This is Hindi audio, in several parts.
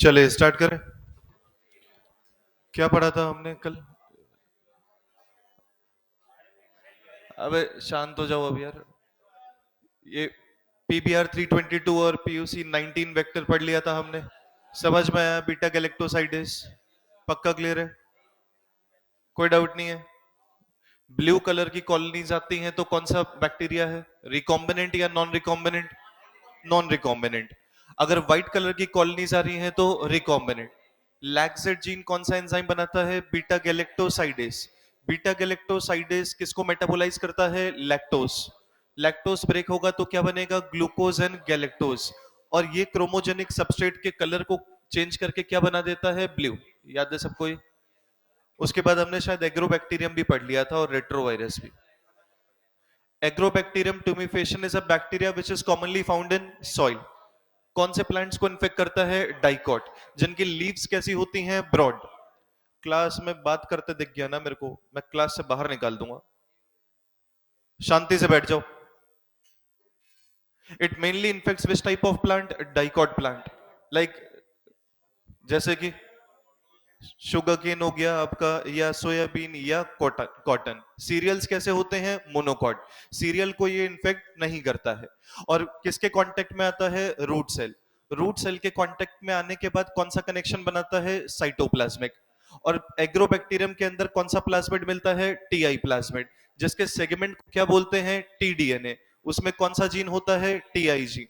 चले स्टार्ट करें। क्या पढ़ा था हमने कल? अबे शांत हो जाओ अब यार। ये पीबीआर 322 और पीयूसी 19 वेक्टर पढ़ लिया था हमने। समझ में आया? बीटा गैलेक्टोसाइडेस पक्का क्लियर है? कोई डाउट नहीं है? ब्लू कलर की कॉलोनीज आती हैं तो कौन सा बैक्टीरिया है? रिकॉम्बिनेंट या नॉन रिकॉम्बिनेंट? Non recombinant. अगर व्हाइट कलर की कॉलोनीज आ रही हैं तो रिकॉम्बिनेंट। लैक्सेट जीन कौन सा एंजाइम बनाता है? Beta galactosidase. बीटा गैलेक्टोसाइडेस किसको मेटाबोलाइज करता है? लैक्टोज। लैक्टोज ब्रेक होगा तो क्या बनेगा? Glucose and galactose. और ये क्रोमोजेनिक सबस्ट्रेट के कलर को चेंज करके क्या बना देता है? ब्लू। याद है सबको? उसके बाद हमने शायद एग्रोबैक्टीरियम भी पढ़ लिया था और रेट्रोवायरस भी। Agrobacterium tumefaciens is a bacteria which is commonly found in soil. कौन से प्लांट्स को इन्फेक्ट करता है? डाइकॉट। जिनकी लीव्स कैसी होती हैं? ब्रॉड। क्लास में बात करते दिख गया ना मेरे को, मैं क्लास से बाहर निकाल दूंगा। शांति से बैठ जाओ। It mainly infects which type of plant? Dicot plant. Like जैसे कि शुगर केन हो गया आपका, या सोयाबीन या कॉटन। कॉटन सीरियल्स कैसे होते हैं? मोनोकॉट। सीरियल को ये इन्फेक्ट नहीं करता है। और किसके कांटेक्ट में आता है? Root cell. रूट सेल के कांटेक्ट में आने के बाद कौन सा कनेक्शन बनाता है? साइटोप्लाज्मिक। और एग्रोबैक्टीरियम के अंदर कौन सा प्लाज्मिड मिलता है? TI plasmid. जिसके सेगमेंट को क्या बोलते हैं? टीडीएनए। उसमें कौन सा जीन होता है? TI gene.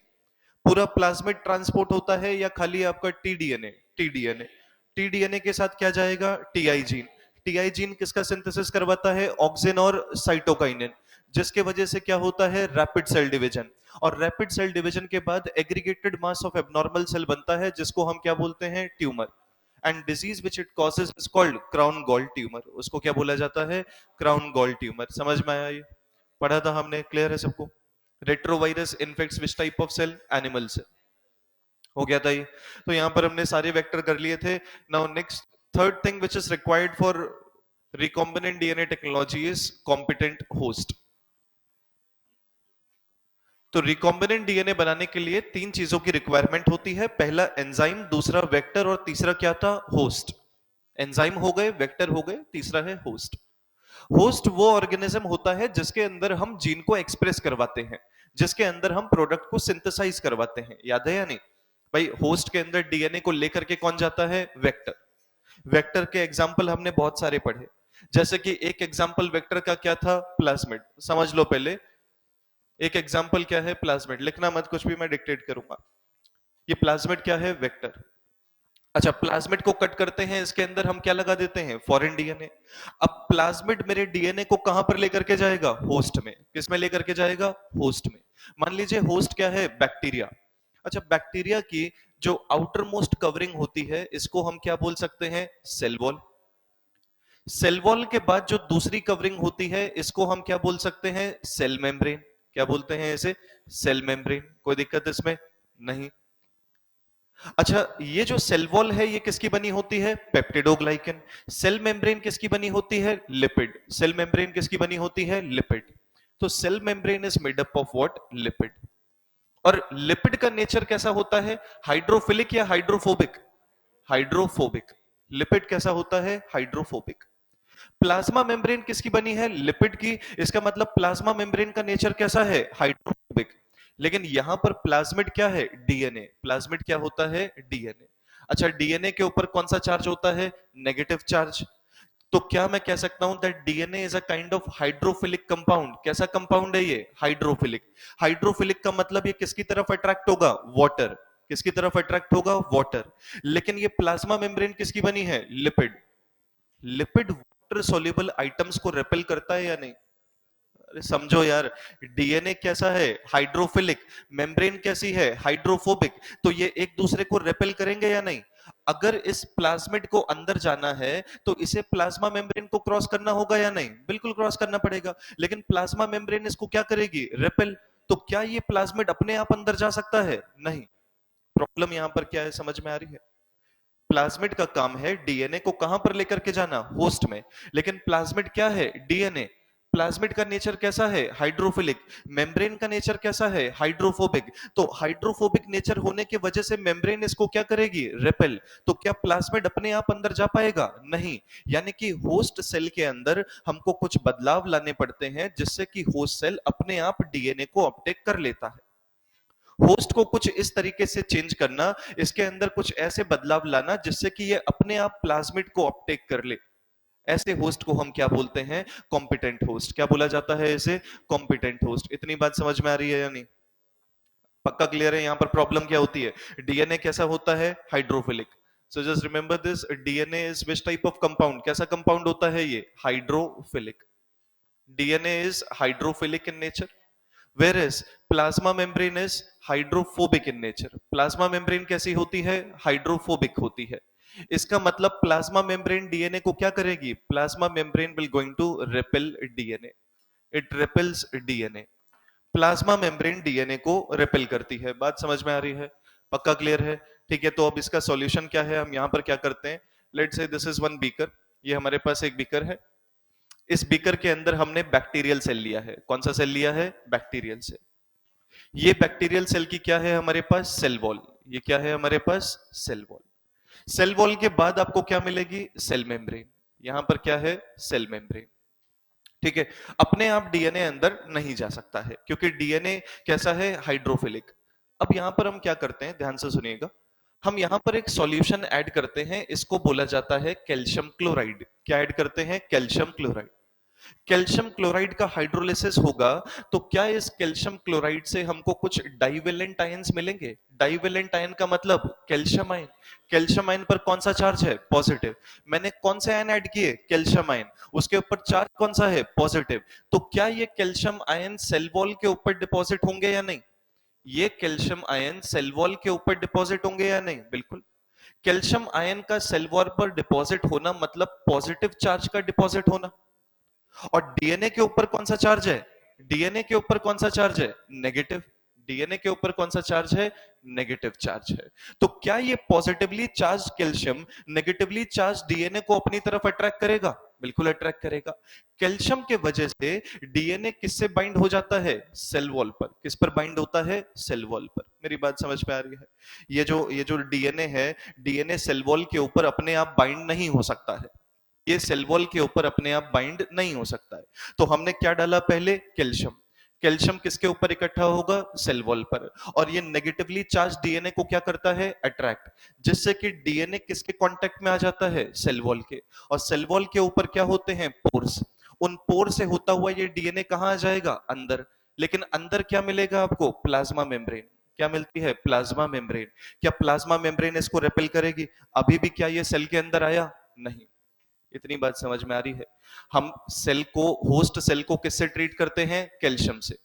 पूरा प्लाज्मिड ट्रांसपोर्ट होता है या खाली आपका टीडीएनए? टीडीएनए। टीडीएनए के साथ क्या जाएगा? TI gene. टीआई जीन किसका सिंथेसिस करवाता है? ऑक्सिन और साइटोकाइनिन। जिसके वजह से क्या होता है? Rapid cell division. और रैपिड सेल डिवीजन के बाद aggregated mass of abnormal cell बनता है, जिसको हम क्या बोलते हैं? Tumour. And disease which it causes is called crown gall tumour. उसको क्या बोला जाता है? Crown gall tumour. समझ में आया? ये पढ़ा था हमने, क्लियर है सबको? Retrovirus infects which type of cell? Animal cell. हो गया था ये। तो यहां पर हमने सारे वेक्टर कर लिए थे। Now next, third thing which is required for recombinant DNA technology is competent host. तो रिकॉम्बिनेंट डीएनए बनाने के लिए तीन चीजों की रिक्वायरमेंट होती है। पहला एंजाइम, दूसरा वेक्टर और तीसरा क्या था? होस्ट। एंजाइम हो गए, वेक्टर हो गए, तीसरा है होस्ट। होस्ट वो ऑर्गेनिज्म होता है जिसके अंदर हम जीन को एक्सप्रेस करवाते हैं, जिसके अंदर हम प्रोडक्ट को सिंथेसाइज करवाते हैं। याद है या नहीं भाई? होस्ट के अंदर डीएनए को लेकर के कौन जाता है? वेक्टर। वेक्टर के एग्जाम्पल हमने बहुत सारे पढ़े। जैसे कि एक एग्जाम्पल वेक्टर का क्या था? प्लाज्मिड। समझ लो पहले, एक एग्जाम्पल क्या है? प्लाज्मिड। लिखना मत कुछ भी, मैं डिक्टेट करूंगा। ये प्लाज्मिड क्या है? वेक्टर। अच्छा, प्लाज्मिड को कट करते हैं, इसके अंदर हम क्या लगा देते हैं? Foreign DNA. अब प्लाज्मिड मेरे डीएनए को कहां पर लेकर के जाएगा? होस्ट में। किस में लेकर के जाएगा? होस्ट में। मान लीजिए होस्ट क्या है? बैक्टीरिया। अच्छा, बैक्टीरिया की जो आउटर मोस्ट कवरिंग होती है, इसको हम क्या बोल सकते हैं? Cell wall. सेल वॉल के बाद जो दूसरी कवरिंग होती है, इसको हम क्या बोल सकते हैं? Cell membrane. क्या बोलते हैं इसे? Cell membrane. कोई दिक्कत इसमें? नहीं। अच्छा, ये जो सेल वॉल है ये किसकी बनी होती है? पेप्टिडोग्लाइकन। सेल मेम्ब्रेन किसकी बनी होती है? लिपिड। सेल मेम्ब्रेन किसकी बनी होती है? लिपिड। तो cell membrane is made up of what? Lipid. और लिपिड का नेचर कैसा होता है? हाइड्रोफिलिक या हाइड्रोफोबिक? हाइड्रोफोबिक। लिपिड कैसा होता है? हाइड्रोफोबिक। प्लाज्मा मेम्ब्रेन किसकी बनी है? लिपिड की। इसका मतलब प्लाज्मा मेम्ब्रेन का नेचर कैसा है? हाइड्रोफोबिक। लेकिन यहां पर प्लाज्मिड क्या है? डीएनए। प्लाज्मिड क्या होता है? डीएनए। अच्छा, डीएनए के ऊपर कौन सा चार्ज होता है? Negative charge. तो क्या मैं कह सकता हूं that DNA is a kind of hydrophilic compound? कैसा कंपाउंड है ये? हाइड्रोफिलिक। हाइड्रोफिलिक का मतलब ये किसकी तरफ अट्रैक्ट होगा? वाटर। किसकी तरफ अट्रैक्ट होगा? वाटर। लेकिन ये प्लाज्मा मेम्ब्रेन किसकी बनी है? Lipid. Lipid water soluble items को रेपेल करता है या नहीं? अरे समझो यार, डीएनए कैसा है? हाइड्रोफिलिक। मेम्ब्रेन कैसी है? हाइड्रोफोबिक। तो ये एक दूसरे को रेपेल करेंगे या नहीं? अगर इस प्लाज्मिड को अंदर जाना है तो इसे प्लाज्मा मेम्ब्रेन को क्रॉस करना होगा या नहीं? बिल्कुल क्रॉस करना पड़ेगा। लेकिन प्लाज्मा मेम्ब्रेन इसको क्या करेगी? रेपेल। तो क्या ये प्लाज्मिड अपने आप अंदर जा सकता है? नहीं। प्रॉब्लम यहां पर क्या है, समझ में आ रही है? प्लाज्मिड का काम है डीएनए को कहां पर लेकर के जाना? होस्ट में। लेकिन प्लाज्मिड क्या है? डीएनए। प्लाज्मिड का नेचर कैसा है? हाइड्रोफिलिक। मेम्ब्रेन का नेचर कैसा है? हाइड्रोफोबिक। तो हाइड्रोफोबिक नेचर होने की वजह से मेम्ब्रेन इसको क्या करेगी? रिपेल। तो क्या प्लाज्मिड अपने आप अंदर जा पाएगा? नहीं। यानी कि होस्ट सेल के अंदर हमको कुछ बदलाव लाने पड़ते हैं जिससे कि होस्ट सेल अपने आप डीएनए को अपटेक कर लेता है। होस्ट को कुछ इस तरीके से चेंज करना, इसके अंदर कुछ ऐसे बदलाव लाना जिससे कि ये अपने आप प्लाज्मिड को अपटेक कर ले। ऐसे होस्ट को हम क्या बोलते हैं? Competent host. क्या बोला जाता है इसे? Competent host. इतनी बात समझ में आ रही है या नहीं? पक्का क्लियर है? यहां पर प्रॉब्लम क्या होती है? डीएनए कैसा होता है? Hydrophilic. So just remember this, DNA is which type of compound? कैसा कंपाउंड होता है ये? Hydrophilic. DNA is hydrophilic in nature, whereas plasma membrane is hydrophobic in nature. Plasma membrane कैसी होती है? हाइड्रोफोबिक होती है। इसका मतलब प्लाज्मा मेम्ब्रेन डीएनए को क्या करेगी? Plasma membrane will going to repel DNA. It repels DNA. Plasma membrane DNA को रिपेल करती है। बात समझ में आ रही है? पक्का क्लियर है? ठीक है, तो अब इसका सॉल्यूशन क्या है? हम यहां पर क्या करते हैं? Let's say this is one beaker. ये हमारे पास एक बीकर है। इस बीकर के अंदर हमने बैक्टीरियल सेल लिया है। कौन सा सेल लिया है? Bacterial cell. ये बैक्टीरियल सेल की क्या है हमारे पास? Cell wall. ये क्या है हमारे पास? Cell wall. सेल वॉल के बाद आपको क्या मिलेगी? Cell membrane. यहां पर क्या है? Cell membrane. ठीक है। अपने आप डीएनए अंदर नहीं जा सकता है क्योंकि डीएनए कैसा है? हाइड्रोफिलिक। अब यहां पर हम क्या करते हैं, ध्यान से सुनिएगा। हम यहां पर एक सॉल्यूशन ऐड करते हैं, इसको बोला जाता है कैल्शियम क्लोराइड। क्या ऐड करते हैं? Calcium chloride. कैल्शियम क्लोराइड का हाइड्रोलिसिस होगा तो क्या इस कैल्शियम क्लोराइड से हमको कुछ डाइवेलेंट आयंस मिलेंगे? डाइवेलेंट आयन का मतलब कैल्शियम आयन। कैल्शियम आयन पर कौन सा चार्ज है? पॉजिटिव। मैंने कौन से आयन ऐड किए? Calcium ion. उसके ऊपर चार्ज कौन सा है? पॉजिटिव। तो क्या ये कैल्शियम आयन सेल वॉल के ऊपर डिपॉजिट होंगे या नहीं? ये कैल्शियम आयन सेल वॉल के ऊपर डिपॉजिट होंगे या नहीं? बिल्कुल। कैल्शियम आयन का सेल वॉल पर डिपॉजिट होना मतलब पॉजिटिव चार्ज का डिपॉजिट होना। और डीएनए के ऊपर कौन सा चार्ज है? डीएनए के ऊपर कौन सा चार्ज है? नेगेटिव। डीएनए के ऊपर कौन सा चार्ज है? नेगेटिव चार्ज है। तो क्या ये positively charge calcium negatively charge DNA को अपनी तरफ अट्रैक्ट करेगा? बिल्कुल अट्रैक्ट करेगा। कैल्शियम के वजह से डीएनए किससे बाइंड हो जाता है? सेल वॉल पर। किस पर बाइंड होता है? सेल वॉल पर। मेरी बात समझ में आ रही है? ये जो डीएनए है, डीएनए सेल वॉल के ऊपर अपने आप बाइंड नहीं हो सकता है। ये सेल वॉल के ऊपर अपने आप बाइंड नहीं हो सकता है। तो हमने क्या डाला पहले? कैल्शियम। कैल्शियम किसके ऊपर इकट्ठा होगा? सेल वॉल पर। और ये नेगेटिवली चार्ज डीएनए को क्या करता है? अट्रैक्ट। जिससे कि डीएनए किसके कांटेक्ट में आ जाता है? सेल वॉल के। और सेल वॉल के ऊपर क्या होते हैं? पोर्स। उन पोर से होता हुआ ये डीएनए कहां आ जाएगा? अंदर। लेकिन अंदर क्या मिलेगा आपको? Plasma membrane. क्या मिलती है? Plasma membrane. क्या प्लाज्मा मेम्ब्रेन इसको रेपेल करेगी? अभी भी क्या ये सेल के अंदर आया? नहीं। इतनी बात समझ में आ रही है? हम सेल को, होस्ट सेल को किससे ट्रीट करते हैं? कैल्शियम से।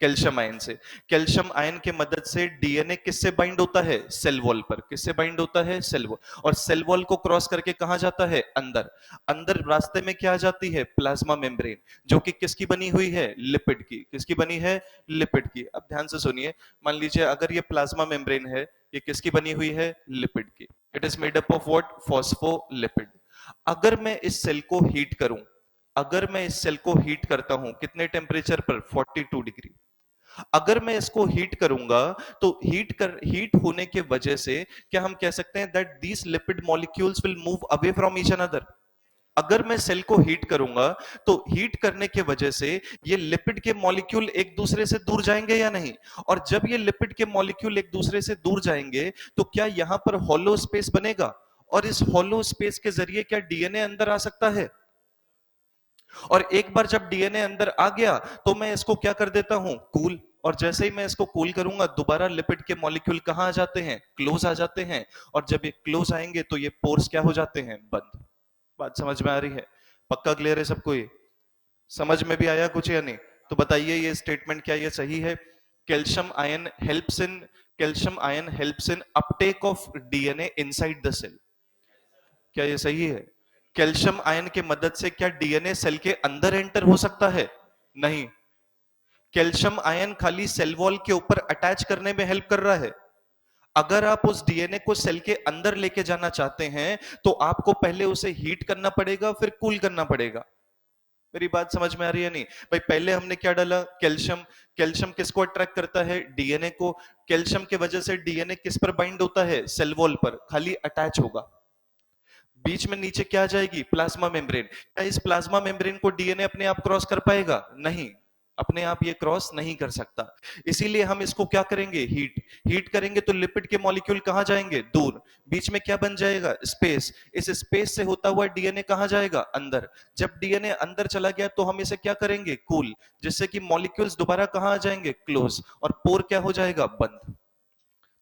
कैल्शियम आयन से। कैल्शियम आयन के मदद से डीएनए किससे बाइंड होता है? सेल वॉल पर। किससे बाइंड होता है? Cell wall. और सेल वॉल को क्रॉस करके कहां जाता है? अंदर। अंदर रास्ते में क्या आ जाती है? Plasma membrane. जो कि किसकी बनी हुई है? लिपिड की। किसकी बनी है? लिपिड की। अब ध्यान से सुनिए, मान लीजिए अगर ये प्लाज्मा मेम्ब्रेन है, ये किसकी बनी हुई है? लिपिड की। It is made up of what? Phospholipid. अगर मैं इस सेल को हीट करूं, अगर मैं इस सेल को हीट करता हूं कितने टेम्परेचर पर? 42 डिग्री। अगर मैं इसको हीट करूंगा तो हीट होने के वजह से क्या हम कह सकते हैं that these lipid molecules will move away from each other? अगर मैं सेल को हीट करूंगा तो हीट करने के वजह से ये लिपिड के मॉलिक्यूल एक दूसरे से दूर जाएंगे या नहीं? और जब ये लिपिड के मॉलिक्यूल एक दूसरे से दूर जाएंगे तो क्या यहां पर हॉलो स्पेस बनेगा? और इस हॉलो स्पेस के जरिए क्या डीएनए अंदर आ सकता है? और एक बार जब डीएनए अंदर आ गया तो मैं इसको क्या कर देता हूं? कूल। और जैसे ही मैं इसको कूल करूंगा दोबारा लिपिड के मॉलिक्यूल कहां आ जाते हैं? क्लोज आ जाते हैं। और जब ये क्लोज आएंगे तो ये पोर्स क्या हो जाते हैं? बंद। बात समझ में आ रही है? पक्का क्लियर है सबको? ये समझ में भी आया कुछ या नहीं? तो बताइए ये स्टेटमेंट क्या ये सही है? Calcium ion helps in calcium ion helps in uptake of DNA inside the cell. क्या ये सही है? कैल्शियम आयन के मदद से क्या डीएनए सेल के अंदर एंटर हो सकता है? नहीं। कैल्शियम आयन खाली सेल वॉल के ऊपर अटैच करने में हेल्प कर रहा है। अगर आप उस डीएनए को सेल के अंदर लेके जाना चाहते हैं तो आपको पहले उसे हीट करना पड़ेगा, फिर कूल करना पड़ेगा। मेरी बात समझ में आ रही है नहीं? भाई पहले हमने क्या डाला, कैल्शियम। कैल्शियम किसको अट्रैक्ट करता है, डीएनए को। कैल्शियम की वजह से डीएनए किस पर बाइंड होता है, सेल वॉल पर, खाली अटैच होगा। बीच में नीचे क्या आ जाएगी, प्लाज्मा मेम्ब्रेन। क्या इस प्लाज्मा मेम्ब्रेन को डीएनए अपने आप क्रॉस कर पाएगा, नहीं, अपने आप ये क्रॉस नहीं कर सकता। इसीलिए हम इसको क्या करेंगे, हीट। हीट करेंगे तो लिपिड के मॉलिक्यूल कहां जाएंगे, दूर। बीच में क्या बन जाएगा, स्पेस। इस स्पेस से होता हुआ डीएनए कहां जाएगा, अंदर। जब डीएनए अंदर चला गया तो हम इसे क्या करेंगे, कूल, जिससे कि मॉलिक्यूल्स दोबारा कहां आ जाएंगे, क्लोज, और पोर क्या हो जाएगा, बंद।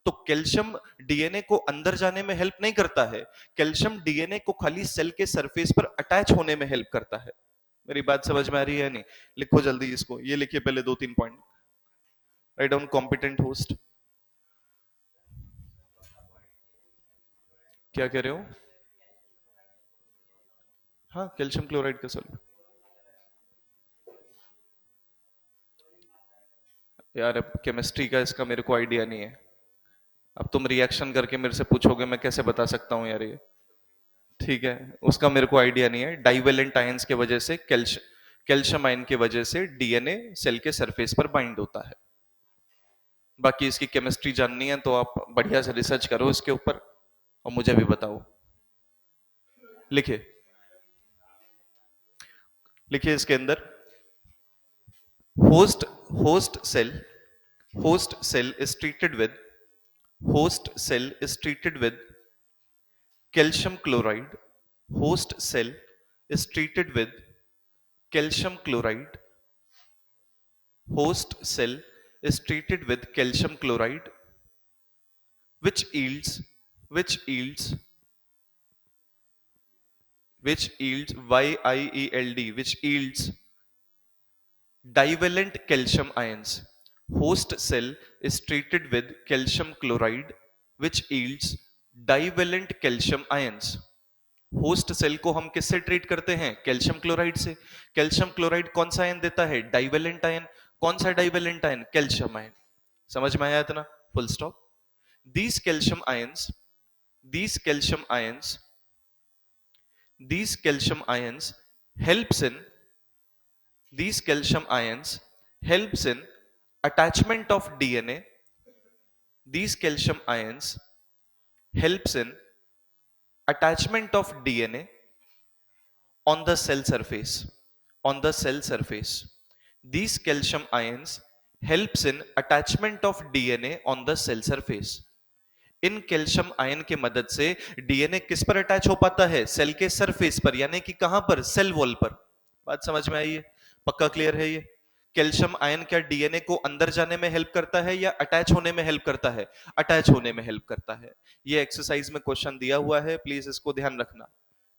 तो कैल्शियम डीएनए को अंदर जाने में हेल्प नहीं करता है। कैल्शियम डीएनए को खाली सेल के सरफेस पर अटैच होने में हेल्प करता है। मेरी बात समझ में आ रही है नहीं? लिखो जल्दी इसको, ये लिखिए पहले 2-3 point. Write down competent host. क्या कह रहे हो? हाँ, कैल्शियम क्लोराइड का सॉल्यूट। यार अब केमिस्ट्री का इसका मेरे को आइडिया नहीं है। अब तुम रिएक्शन करके मेरे से पूछोगे, मैं कैसे बता सकता हूँ यार ये। ठीक है, उसका मेरे को आइडिया नहीं है। डाइवेलेंट आयंस के वजह से कैल्शियम आयन की वजह से डीएनए सेल के सरफेस पर बाइंड होता है। बाकी इसकी केमिस्ट्री जाननी है तो आप बढ़िया से रिसर्च करो इसके ऊपर और मुझे भी बताओ। लिखिए, लिखिए इसके अंदर, host host cell host cell is treated with host cell is treated with calcium chloride. Host cell is treated with calcium chloride. Host cell is treated with calcium chloride, which yields which yields which yields which yields divalent calcium ions. Host cell is treated with calcium chloride, which yields divalent calcium ions. Host cell को हम किससे ट्रीट करते हैं, कैल्शियम क्लोराइड से। कैल्शियम क्लोराइड कौन सा आयन देता है, डाइवेलेंट आयन। कौन सा डाइवेलेंट आयन, कैल्शियम आयन। समझ में आया इतना, full stop. these calcium ions these calcium ions these calcium ions helps in these calcium ions helps in attachment of DNA. These calcium ions helps in attachment of DNA on the cell surface. On the cell surface, these calcium ions helps in attachment of DNA on the cell surface. In calcium ion के मदद से डीएनए किस पर अटैच हो पाता है, सेल के सरफेस पर, यानी कि कहां पर, सेल वॉल पर। बात समझ में आई है, पक्का क्लियर है ये? कैल्शियम आयन क्या डीएनए को अंदर जाने में हेल्प करता है या अटैच होने में हेल्प करता है, अटैच होने में हेल्प करता है। ये एक्सरसाइज में क्वेश्चन दिया हुआ है, प्लीज इसको ध्यान रखना।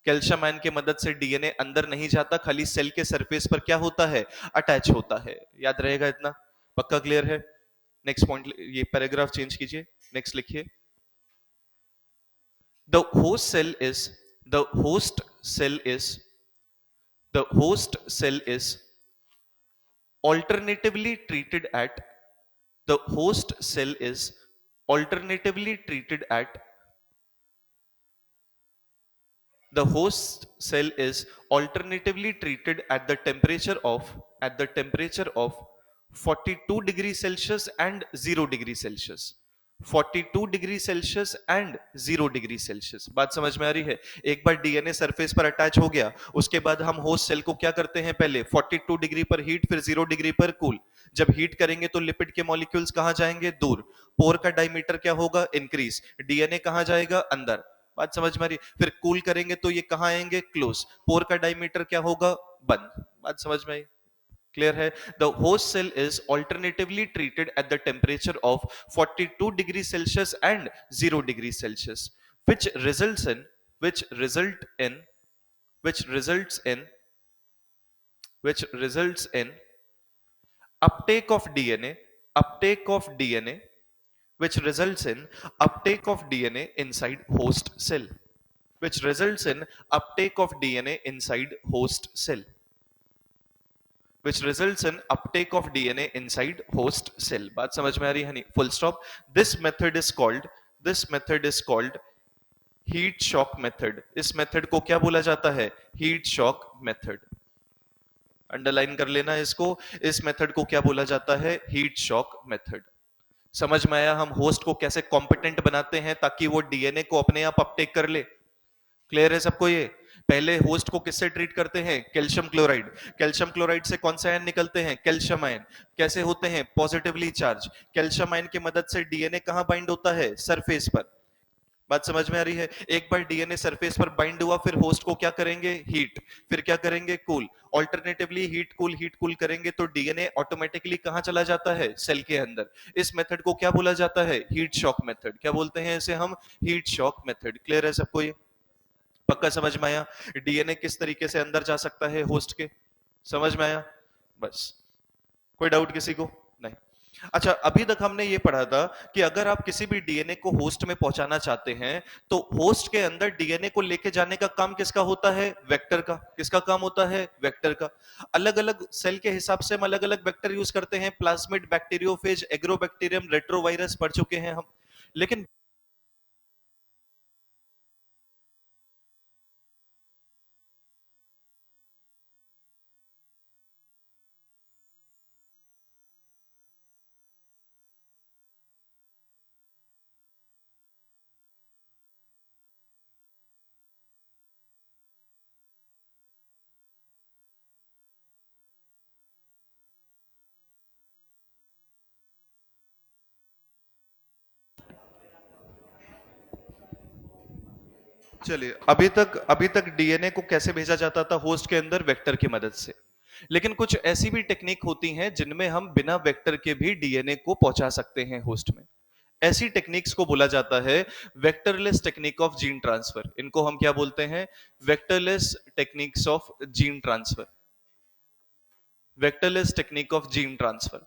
कैल्शियम आयन की मदद से डीएनए अंदर नहीं जाता, खाली सेल के सरफेस पर क्या होता है, अटैच होता है। याद रहेगा इतना, पक्का क्लियर है? नेक्स्ट पॉइंट, ये पैराग्राफ चेंज कीजिए, नेक्स्ट लिखिए। the host cell is the host cell is the host cell is alternatively treated at the host cell is alternatively treated at the host cell is alternatively treated at the temperature of 42 degrees Celsius and 0 degree Celsius. 42 degree Celsius and 0 degree Celsius. बात समझ में आ रही है? एक बार डीएनए सरफेस पर अटैच हो गया, उसके बाद हम होस्ट सेल को क्या करते हैं, पहले 42 डिग्री पर हीट, फिर 0 डिग्री पर कूल। जब हीट करेंगे तो लिपिड के मॉलिक्यूल्स कहां जाएंगे, दूर। पोर का डायमीटर क्या होगा, इंक्रीज। डीएनए कहां जाएगा, अंदर। बात समझ में आ रही? फिर कूल करेंगे तो ये कहां आएंगे, क्लोज। पोर का डायमीटर क्या होगा, बंद। बात समझ में आई, क्लियर है? The host cell is alternatively treated at the temperature of 42 degree Celsius and 0 degree Celsius, which results in which result in which results in which results in uptake of DNA uptake of DNA which results in uptake of DNA inside host cell, which results in uptake of DNA inside host cell, which results in uptake of DNA inside host cell. बात समझ में आ रही है नहीं? Full stop. This method is called heat shock method. इस मेथड को क्या बोला जाता है, heat shock method. अंडरलाइन कर लेना इसको। इस मेथड को क्या बोला जाता है? Heat shock method. समझ में आया हम होस्ट को कैसे कॉम्पिटेंट बनाते हैं ताकि वो डीएनए को अपने आप अपटेक कर ले? क्लियर है सबको ये? पहले होस्ट को किससे ट्रीट करते हैं? Calcium chloride. कैल्शियम क्लोराइड से कौन से आयन निकलते हैं? Calcium ion. कैसे होते हैं? Positively charge. कैल्शियम आयन की मदद से डीएनए कहां बाइंड होता है? सरफेस पर। बात समझ में आ रही है? एक बार डीएनए सरफेस पर बाइंड हुआ, फिर होस्ट को क्या करेंगे? हीट। फिर क्या करेंगे? कूल। ऑल्टरनेटिवली हीट कूल करेंगे तो डीएनए ऑटोमेटिकली कहां चला जाता है? सेल के अंदर। इस मेथड को क्या बोला जाता है? Heat shock method. क्या बोलते हैं इसे हम? Heat shock method. क्लियर है सबको ये? पक्का समझ में आया? डीएनए किस तरीके से अंदर जा सकता है होस्ट के? समझ में आया? बस। कोई डाउट किसी को? नहीं। अच्छा, अभी तक हमने ये पढ़ा था कि अगर आप किसी भी डीएनए को होस्ट में पहुंचाना चाहते हैं तो होस्ट के अंदर डीएनए को लेके जाने का काम किसका होता है? वेक्टर का। किसका काम होता है? वेक्टर का। अलग अलग सेल के हिसाब से हम अलग अलग वेक्टर यूज करते हैं। प्लाज्मिड, बैक्टीरियोफेज, एग्रोबैक्टीरियम, रेट्रोवायरस पढ़ चुके हैं हम। लेकिन चलिए, अभी तक डीएनए को कैसे भेजा जाता था होस्ट के अंदर? वेक्टर की मदद से। लेकिन कुछ ऐसी भी टेक्निक होती हैं जिनमें हम बिना वेक्टर के भी डीएनए को पहुंचा सकते हैं होस्ट में। ऐसी टेक्निक्स को बोला जाता है vectorless technique of gene transfer. इनको हम क्या बोलते हैं? Vectorless techniques of gene transfer. Vectorless technique of gene transfer.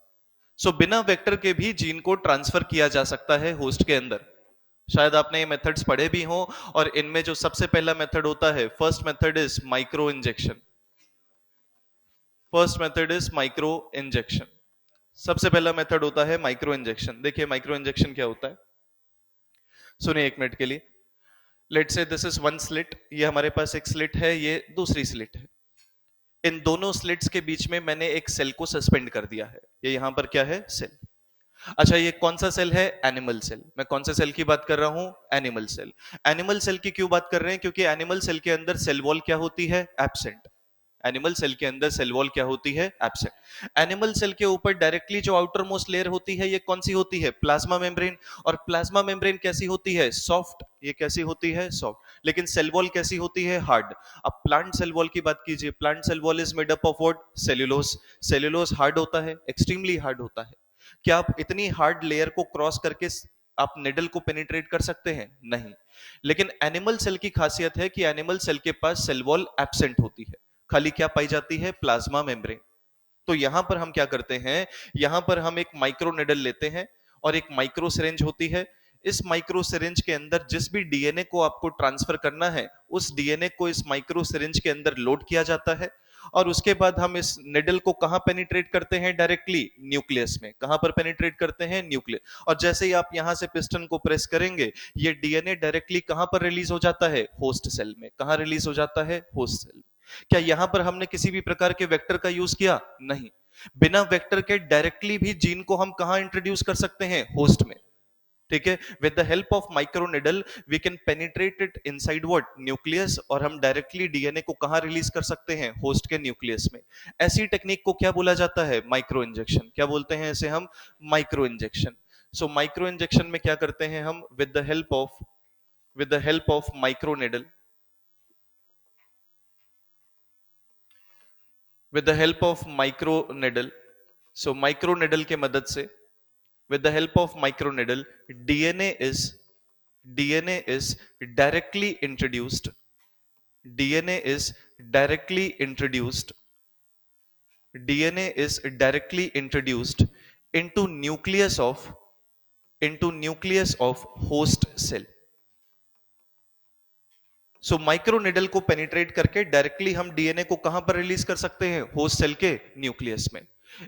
So बिना वेक्टर के भी जीन को ट्रांसफर किया जा सकता है होस्ट के अंदर। शायद आपने ये मेथड्स पढ़े भी हों। और इनमें जो सबसे पहला मेथड होता है, first method is micro injection. First method is micro injection. सबसे पहला मेथड होता है माइक्रो इंजेक्शन। देखिए माइक्रो इंजेक्शन क्या होता है, सुनिए एक मिनट के लिए। लेट से दिस इज वन स्लिट। ये हमारे पास एक स्लिट है, ये दूसरी स्लिट है। इन दोनों स्लिट्स के बीच में मैंने एक सेल को सस्पेंड कर दिया है। ये यहां पर क्या है? सेल। अच्छा, ये कौन सा सेल है? Animal cell. मैं कौन से सेल की बात कर रहा हूं? Animal cell. एनिमल सेल की क्यों बात कर रहे हैं? क्योंकि एनिमल सेल के अंदर सेल वॉल क्या होती है? एब्सेंट। एनिमल सेल के अंदर सेल वॉल क्या होती है? एब्सेंट। एनिमल सेल के ऊपर डायरेक्टली जो आउटर मोस्ट लेयर होती है, ये कौन सी होती है? Plasma membrane. और प्लाज्मा मेम्ब्रेन कैसी होती है? सॉफ्ट। ये कैसी होती है? सॉफ्ट। लेकिन सेल वॉल कैसी होती है? हार्ड। अब प्लांट सेल वॉल की बात कीजिए। Plant cell wall is made up of what? Cellulose. Cellulose hard होता है, एक्सट्रीमली हार्ड होता है। क्या आप इतनी हार्ड लेयर को क्रॉस करके आप निडल को पेनिट्रेट कर सकते हैं? नहीं। लेकिन एनिमल सेल की खासियत है कि एनिमल सेल के पास सेल वॉल एब्सेंट होती है। खाली क्या पाई जाती है? Plasma membrane. तो यहां पर हम क्या करते हैं? यहां पर हम एक माइक्रो निडल लेते हैं और एक माइक्रो सिरिंज होती है। इस माइक्रो सिरिंज के अंदर जिस भी डीएनए को आपको ट्रांसफर करना है, उस डीएनए को इस माइक्रो सिरिंज के अंदर लोड किया जाता है। और उसके बाद हम इस निडल को कहां पेनिट्रेट करते हैं? डायरेक्टली न्यूक्लियस में। कहां पर पेनिट्रेट करते हैं? न्यूक्लियस। और जैसे ही आप यहां से पिस्टन को प्रेस करेंगे, ये डीएनए डायरेक्टली कहां पर रिलीज हो जाता है? होस्ट सेल में। कहां रिलीज हो जाता है? Host cell. क्या यहां पर हमने किसी भी प्रकार के वेक्टर का यूज किया? नहीं। बिना वेक्टर के डायरेक्टली भी जीन को हम कहां इंट्रोड्यूस कर सकते हैं? होस्ट में। ठीक है। With the help of microneedle we can penetrate it inside what? Nucleus. और हम डायरेक्टली डीएनए को कहां रिलीज कर सकते हैं? होस्ट के न्यूक्लियस में। ऐसी टेक्निक को क्या बोला जाता है? Micro injection. क्या बोलते हैं इसे हम? Micro injection. So micro injection में क्या करते हैं हम? With the help of microneedle, with the help of microneedle. So microneedle के मदद से, with the help of microneedle, dna is dna is directly introduced dna is directly introduced dna is directly introduced into nucleus of host cell. सो माइक्रोनिडल को पेनिट्रेट करके डायरेक्टली हम डीएनए को कहां पर रिलीज कर सकते हैं? होस्ट सेल के न्यूक्लियस में।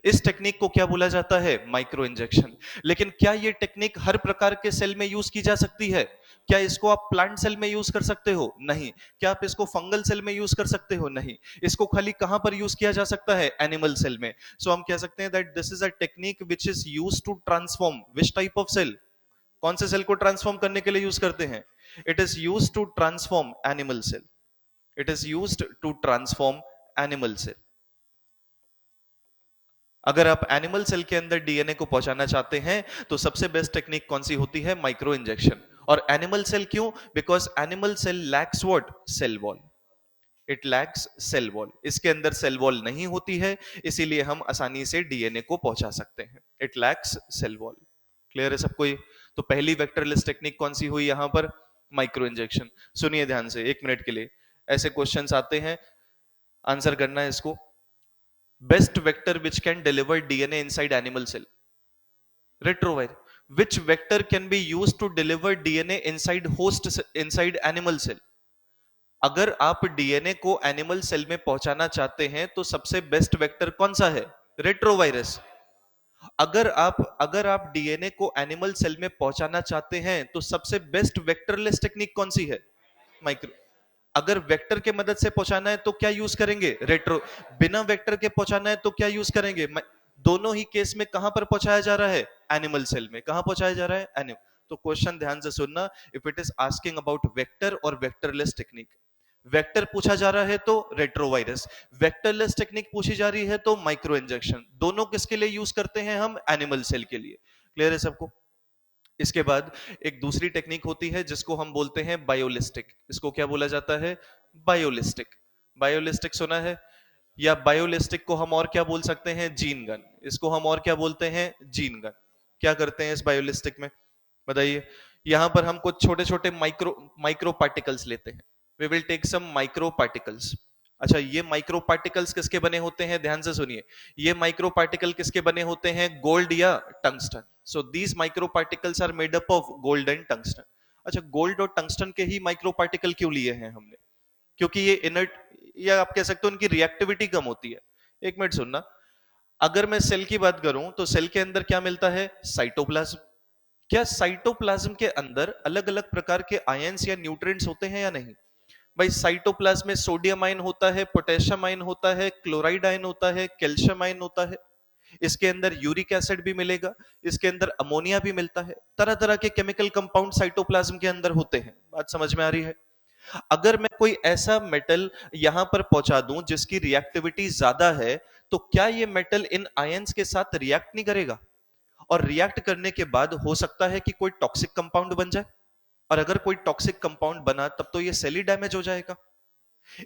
इस टेक्निक को क्या बोला जाता है? Micro injection. लेकिन क्या ये टेक्निक हर प्रकार के सेल में यूज की जा सकती है? क्या इसको आप प्लांट सेल में यूज कर सकते हो? नहीं। क्या आप इसको फंगल सेल में यूज कर सकते हो? नहीं। इसको खाली कहां पर यूज किया जा सकता है? एनिमल सेल में। सो हम कह सकते हैं that this is a technique which is use to transform which type of cell? कौन से सेल को ट्रांसफॉर्म करने के लिए यूज करते हैं? It is use to transform animal cell. It is use to transform animal cell. अगर आप एनिमल सेल के अंदर डीएनए को पहुंचाना चाहते हैं तो सबसे बेस्ट टेक्निक कौन सी होती है? Micro injection. और एनिमल सेल क्यों? Because animal cell lacks what? Cell wall. It lacks cell wall. इसके अंदर सेल वॉल नहीं होती है, इसीलिए हम आसानी से डीएनए को पहुंचा सकते हैं। It lacks cell wall. Clear है सबको ये? तो पहली वेक्टरलेस टेक्निक कौन सी हुई यहां पर? Micro injection. सुनिए ध्यान से एक मिनट के लिए, ऐसे क्वेश्चंस आते हैं, आंसर करना है इसको। Best vector which can deliver DNA inside animal cell? Retrovirus. Which vector can be used to deliver DNA inside inside animal cell? अगर आप डीएनए को एनिमल सेल में पहुंचाना चाहते हैं तो सबसे बेस्ट वेक्टर कौन सा है? रेट्रोवायरस। अगर आप डीएनए को एनिमल सेल में पहुंचाना चाहते हैं तो सबसे बेस्ट वेक्टरलेस टेक्निक कौन सी है? माइक्रो। अगर वेक्टर के मदद से पहुंचाना है तो क्या यूज करेंगे? रेट्रो। बिना वेक्टर के पहुंचाना है तो क्या यूज करेंगे? दोनों ही केस में कहां पर पहुंचाया जा रहा है? एनिमल सेल में। कहां पहुंचाया जा रहा है? एनिमल। तो क्वेश्चन ध्यान से सुनना, if it is asking about vector और वेक्टरलेस टेक्निक, वेक्टर पूछा जा रहा है तो रेट्रोवायरस, वेक्टरलेस टेक्निक पूछी जा रही है तो माइक्रो इंजेक्शन। दोनों किसके लिए यूज करते हैं हम? एनिमल सेल के लिए। क्लियर है सबको? इसके बाद एक दूसरी टेक्निक होती है जिसको हम बोलते हैं बायोलिस्टिक। इसको क्या बोला जाता है? बायोलिस्टिक। बायोलिस्टिक सुना है? या बायोलिस्टिक को हम और क्या बोल सकते हैं? Gene gun. इसको हम और क्या बोलते हैं? Gene gun. क्या करते हैं इस बायोलिस्टिक में? बताइए। यहां पर हम कुछ छोटे छोटे माइक्रो माइक्रो पार्टिकल्स लेते हैं। We will take some micro particles. अच्छा, ये माइक्रो पार्टिकल्स किसके बने होते हैं? ध्यान से सुनिए। ये माइक्रो पार्टिकल किसके बने होते हैं? गोल्ड या tungsten. So these micro particles are made up of gold and tungsten. अच्छा, गोल्ड और टंगस्टन के ही माइक्रो पार्टिकल क्यों लिए हैं हमने? क्योंकि ये इनर्ट, या आप कह सकते हो उनकी रिएक्टिविटी कम होती है। एक मिनट सुनना। अगर मैं सेल की बात करूं तो सेल के अंदर क्या मिलता है? साइटोप्लाज्म। क्या साइटोप्लाज्म के अंदर अलग अलग प्रकार के आयंस या न्यूट्रिएंट्स होते हैं या नहीं? भाई, साइटोप्लाज्म में सोडियम आयन होता है, पोटेशियम आयन होता है, क्लोराइड आयन होता है, कैल्शियम आयन होता है। इसके अंदर यूरिक एसिड भी मिलेगा, इसके अंदर अमोनिया भी मिलता है। तरह तरह के केमिकल कंपाउंड साइटोप्लाज्म के अंदर होते हैं। बात समझ में आ रही है? अगर मैं कोई ऐसा मेटल यहां पर पहुंचा दूं जिसकी रिएक्टिविटी ज्यादा है, तो क्या ये मेटल इन आयंस के साथ रिएक्ट नहीं करेगा? और रिएक्ट करने के बाद हो सकता है कि कोई टॉक्सिक कंपाउंड बन जाए। और अगर कोई टॉक्सिक कंपाउंड बना तब तो ये सेल ही डैमेज हो जाएगा।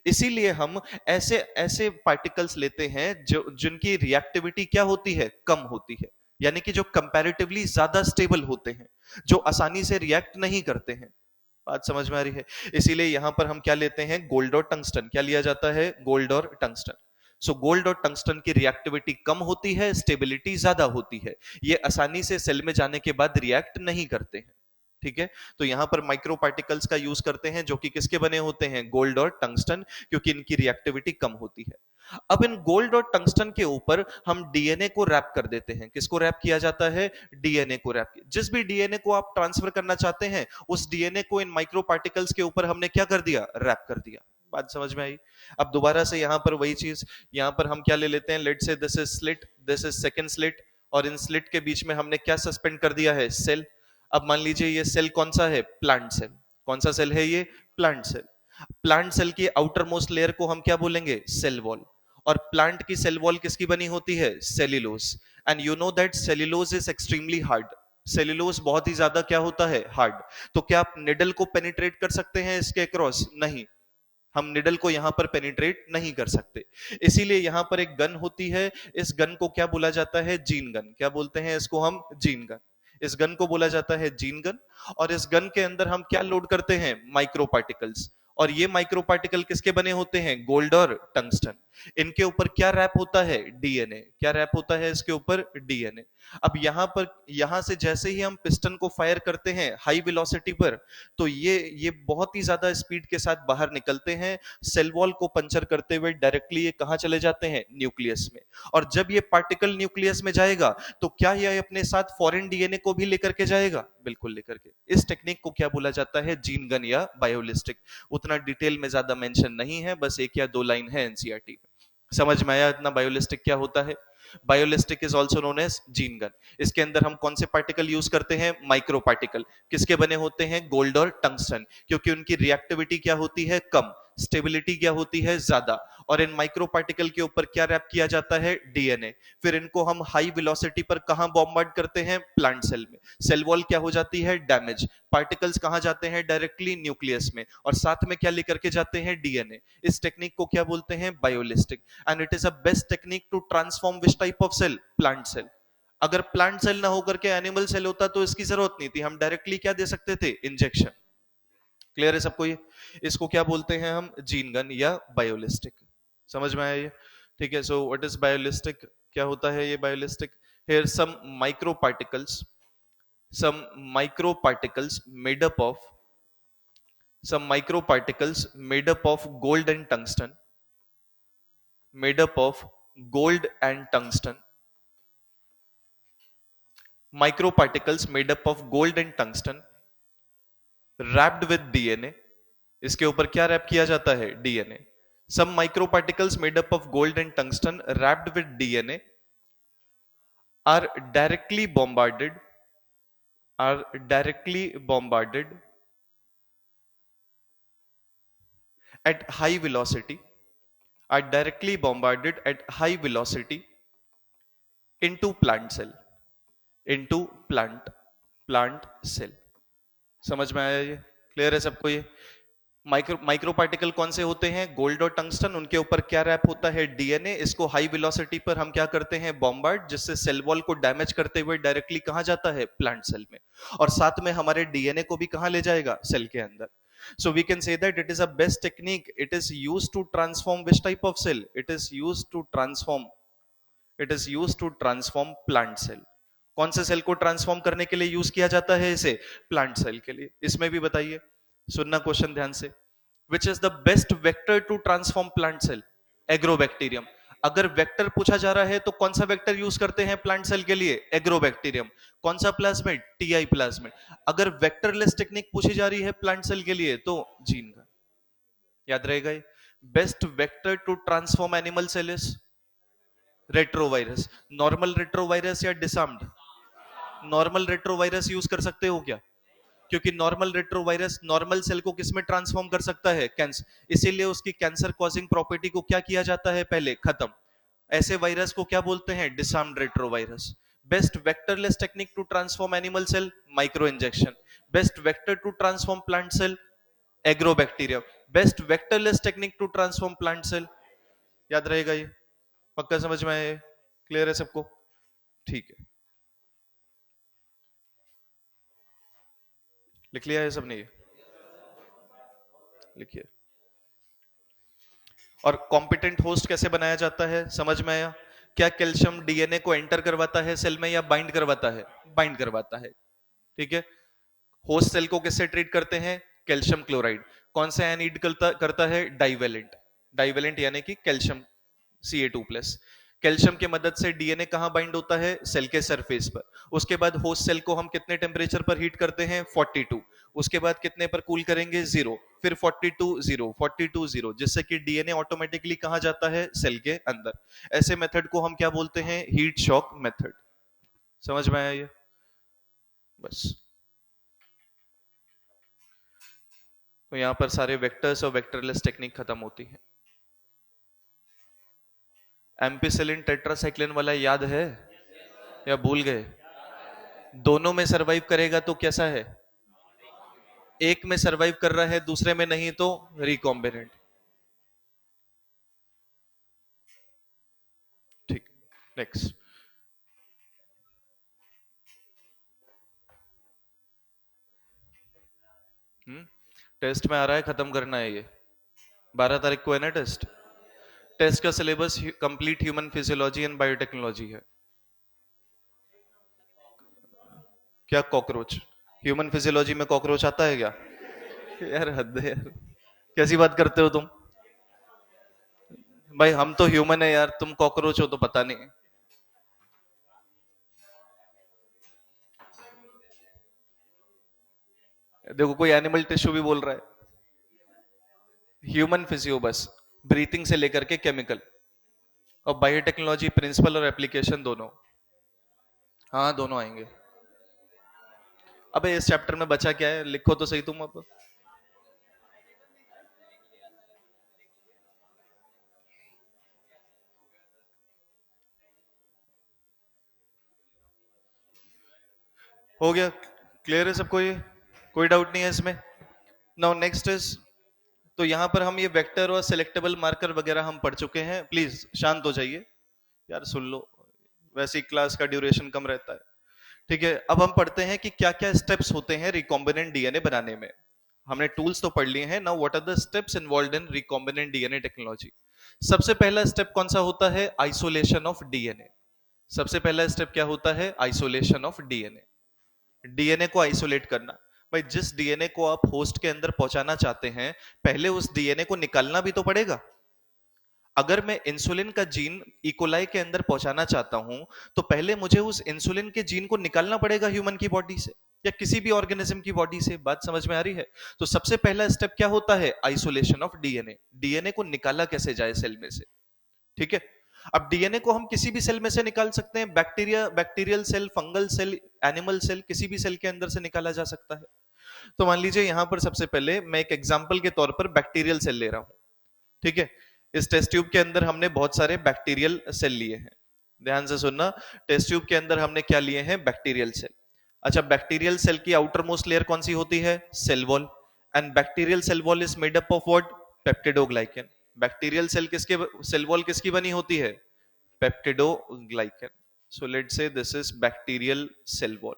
इसीलिए हम ऐसे ऐसे पार्टिकल्स लेते हैं जो जिनकी रिएक्टिविटी क्या होती है? कम होती है। यानी कि जो कंपैरेटिवली ज्यादा स्टेबल होते हैं, जो आसानी से रिएक्ट नहीं करते हैं। बात समझ में आ रही है? इसीलिए यहां पर हम क्या लेते हैं? गोल्ड और टंगस्टन। क्या लिया जाता है? गोल्ड और टंगस्टन। सो गोल्ड और टंगस्टन की रिएक्टिविटी कम होती है, स्टेबिलिटी ज्यादा होती है। ये आसानी से सेल में जाने के बाद रिएक्ट नहीं करते हैं। ठीक है? तो यहां पर माइक्रो पार्टिकल्स का यूज करते हैं जो कि किसके बने होते हैं? गोल्ड और टंगस्टन, क्योंकि इनकी रिएक्टिविटी कम होती है। अब इन गोल्ड और टंगस्टन के ऊपर हम डीएनए को रैप कर देते हैं। किसको रैप किया जाता है? डीएनए को रैप। जिस भी डीएनए को आप ट्रांसफर करना चाहते हैं, उस डीएनए को इन माइक्रो पार्टिकल्स के ऊपर हमने क्या कर दिया? रैप कर दिया। बात समझ में आई? अब दोबारा से यहां पर वही चीज, यहां पर हम क्या ले लेते हैं? लेट से this is slit, this is second slit, और इन स्लिट के बीच में हमने क्या सस्पेंड कर दिया है? सेल। अब मान लीजिए ये सेल कौन सा है? Plant cell. कौन सा सेल है ये? Plant cell. प्लांट सेल की आउटर मोस्ट लेयर को हम क्या बोलेंगे? Cell wall. और प्लांट की सेल वॉल किसकी बनी होती है? Cellulose. And you know that cellulose is extremely hard. Cellulose बहुत ही ज्यादा क्या होता है? हार्ड। तो क्या आप निडल को पेनिट्रेट कर सकते हैं इसके अक्रॉस? नहीं। हम निडल को यहां पर पेनिट्रेट नहीं कर सकते। इसीलिए यहां पर एक गन होती है। इस गन को क्या बोला जाता है? Gene gun. क्या बोलते हैं इसको हम? Gene gun. इस गन को बोला जाता है जीन गन। और इस गन के अंदर हम क्या लोड करते हैं? Micro particles. और ये माइक्रो पार्टिकल किसके बने होते हैं? गोल्ड और टंगस्टन। इनके ऊपर क्या रैप होता है? डीएनए। क्या रैप होता है इसके ऊपर? डीएनए। अब यहां से जैसे ही हम पिस्टन को फायर करते हैं हाई वेलोसिटी पर, तो ये बहुत ही ज्यादा स्पीड के साथ बाहर निकलते हैं, सेल वॉल को पंचर करते हुए डायरेक्टली ये कहां चले जाते हैं? न्यूक्लियस में। और जब ये पार्टिकल न्यूक्लियस में जाएगा तो क्या ये अपने साथ फॉरेन डीएनए को भी लेकर के जाएगा? बिल्कुल लेकर के। इस टेक्निक को क्या बोला जाता है? जीन गन या बायोलिस्टिक। उतना डिटेल में ज्यादा मेंशन नहीं है, बस एक या दो लाइन है एनसीईआरटी में। समझ में आया इतना बायोलिस्टिक क्या होता है? Biolistic is also known as gene gun. इसके अंदर हम कौन से पार्टिकल यूज करते हैं? Micro particle. किसके बने होते हैं? गोल्ड और टंगस्टन। क्योंकि उनकी रिएक्टिविटी क्या होती है? कम। स्टेबिलिटी क्या होती है? ज्यादा। और इन माइक्रो पार्टिकल के ऊपर क्या रैप किया जाता है? डीएनए। फिर इनको हम हाई वेलोसिटी पर कहां बॉम्बार्ड करते हैं? प्लांट सेल में। सेल वॉल क्या हो जाती है? डैमेज। पार्टिकल्स कहां जाते हैं? डायरेक्टली न्यूक्लियस में। और साथ में क्या लेकर के जाते हैं? डीएनए। इस टेक्निक को क्या बोलते हैं? Biolistic. And it is a best technique to transform which type of cell? Plant cell. अगर प्लांट सेल ना होकर के एनिमल सेल होता तो इसकी जरूरत नहीं थी, हम डायरेक्टली क्या दे सकते थे? इंजेक्शन। क्लियर है सबको ये? इसको क्या बोलते हैं हम? जीन गन या बायोलिस्टिक। समझ में आया ये? ठीक है। So what is biolistic? क्या होता है ये biolistic? Here some microparticles made up of some microparticles made up of gold and tungsten made up of gold and tungsten microparticles made up of gold and tungsten wrapped with DNA. इसके ऊपर क्या रैप किया जाता है? DNA. some microparticles made up of gold and tungsten wrapped with DNA are directly bombarded are directly bombarded at high velocity are directly bombarded at high velocity into plant cell into plant cell. समझ में आया ये? क्लियर है सबको ये? माइक्रो पार्टिकल कौन से होते हैं? गोल्ड और टंगस्टन। उनके ऊपर क्या रैप होता है? डीएनए। इसको हाई वेलोसिटी पर हम क्या करते हैं? बॉम्बार्ड, जिससे सेल वॉल को डैमेज करते हुए डायरेक्टली कहां जाता है? प्लांट सेल में। और साथ में हमारे डीएनए को भी कहां ले जाएगा? सेल के अंदर। So we can say that it is a best technique. It is used to transform which type of cell? It is used to transform plant cell. कौन से सेल को ट्रांसफॉर्म करने के लिए यूज किया जाता है इसे? प्लांट सेल के लिए। इसमें भी बताइए, सुनना क्वेश्चन ध्यान से। Which is the best vector to transform plant cell? Agrobacterium. अगर वेक्टर पूछा जा रहा है तो कौन सा वेक्टर यूज करते हैं प्लांट सेल के लिए? एग्रोबैक्टीरियम। कौन सा प्लाज्मिड? TI plasmid. अगर वेक्टरलेस टेक्निक पूछी जा रही है प्लांट सेल के लिए तो जीन का। याद रहेगा ये? Best vector to transform animal cell is retrovirus. Normal retrovirus या डिसार्म्ड? नॉर्मल रेट्रोवायरस यूज कर सकते हो क्या? क्योंकि नॉर्मल रेट्रोवायरस नॉर्मल सेल को किसमें ट्रांसफॉर्म कर सकता है? कैंसर। इसीलिए उसकी कैंसर कॉजिंग प्रॉपर्टी को क्या किया जाता है? पहले खत्म। ऐसे वायरस को क्या बोलते हैं? Disarmed retrovirus. Best vectorless technique to transform animal cell? Micro injection. Best vector to transform plant cell? Agrobacteria. Best vectorless technique to transform plant cell? याद रहेगा ये? पक्का समझ में आया? क्लियर है सबको? ठीक है। लिख लिया है सबने? ये लिखिए। और कॉम्पिटेंट होस्ट कैसे बनाया जाता है? समझ में आया? क्या कैल्शियम डीएनए को एंटर करवाता है सेल में या बाइंड करवाता है? बाइंड करवाता है। ठीक है। होस्ट सेल को किससे ट्रीट करते हैं? Calcium chloride. कौन सा आयन करता है? डाइवेलेंट। डाइवेलेंट यानी कि कैल्शियम Ca2+। कैल्शियम की मदद से डीएनए कहां बाइंड होता है? सेल के सरफेस पर। उसके बाद होस्ट सेल को हम कितने टेम्परेचर पर हीट करते हैं? 42। उसके बाद कितने पर कूल करेंगे? 0। फिर 42 0 42 0, जिससे कि डीएनए ऑटोमेटिकली कहां जाता है? सेल के अंदर। ऐसे मेथड को हम क्या बोलते हैं? Heat shock method. समझ में आया ये? बस। तो यहां पर सारे वेक्टर्स और वेक्टरलेस टेक्निक खत्म होती है। एम्पिसिलिन टेट्रासाइक्लिन वाला याद है या भूल गए? दोनों में सरवाइव करेगा तो कैसा है? एक में सरवाइव कर रहा है दूसरे में नहीं तो रिकॉम्बिनेंट। ठीक। नेक्स्ट। टेस्ट में आ रहा है, खत्म करना है ये। 12 तारीख को है ना टेस्ट। टेस्ट का syllabus complete human physiology and biotechnology है। क्या कॉकरोच? ह्यूमन फिजियोलॉजी में कॉकरोच आता है क्या? यार हद है यार, कैसी बात करते हो तुम? भाई हम तो ह्यूमन है यार, तुम कॉकरोच हो तो पता नहीं। देखो कोई एनिमल टिश्यू भी बोल रहा है। ह्यूमन फिजियो बस, ब्रीथिंग से लेकर के केमिकल, और बायोटेक्नोलॉजी प्रिंसिपल और एप्लीकेशन दोनों। हाँ दोनों आएंगे। अबे इस चैप्टर में बचा क्या है, लिखो तो सही तुम अब। हो गया, क्लियर है सबको ये? कोई डाउट नहीं है इसमें? नाउ नेक्स्ट इज, तो यहां पर हम ये वेक्टर और सिलेक्टेबल मार्कर वगैरह हम पढ़ चुके हैं। प्लीज शांत हो जाइए यार, सुन लो, वैसे ही क्लास का ड्यूरेशन कम रहता है। ठीक है, अब हम पढ़ते हैं कि क्या क्या स्टेप्स होते हैं रिकॉम्बिनेंट डीएनए बनाने में। हमने टूल्स तो पढ़ लिए हैं, now what are the steps involved in recombinant DNA technology. सबसे पहला स्टेप कौन सा होता है? Isolation of DNA. सबसे पहला स्टेप क्या होता है? Isolation of DNA. डीएनए को आइसोलेट करना। भाई जिस डीएनए को आप होस्ट के अंदर पहुंचाना चाहते हैं, पहले उस डीएनए को निकालना भी तो पड़ेगा। अगर मैं इंसुलिन का जीन इकोलाई के अंदर पहुंचाना चाहता हूं, तो पहले मुझे उस इंसुलिन के जीन को निकालना पड़ेगा ह्यूमन की बॉडी से या किसी भी ऑर्गेनिज्म की बॉडी से। बात समझ में आ रही है? तो सबसे पहला स्टेप क्या होता है? Isolation of DNA. डीएनए को निकाला कैसे जाए सेल में से। ठीक है, अब डीएनए को हम किसी भी सेल में से निकाल सकते हैं, bacteria, bacterial cell, fungal cell, animal cell, किसी भी सेल के अंदर से निकाला जा सकता है। तो मान लीजिए यहां पर सबसे पहले मैं एक एग्जांपल के तौर पर बैक्टीरियल सेल ले रहा हूं। ठीक है, इस टेस्ट ट्यूब के अंदर हमने बहुत सारे बैक्टीरियल सेल लिए हैं। ध्यान से सुनना, टेस्ट ट्यूब के अंदर हमने क्या लिए हैं? Bacterial cell. अच्छा, बैक्टीरियल सेल की आउटर मोस्ट लेयर कौन सी होती है? Cell wall. And bacterial cell wall is made up of what? Peptidoglycan. Bacterial cell किसके, सेल वॉल किसकी बनी होती है? Peptidoglycan. So let's say this is bacterial cell wall.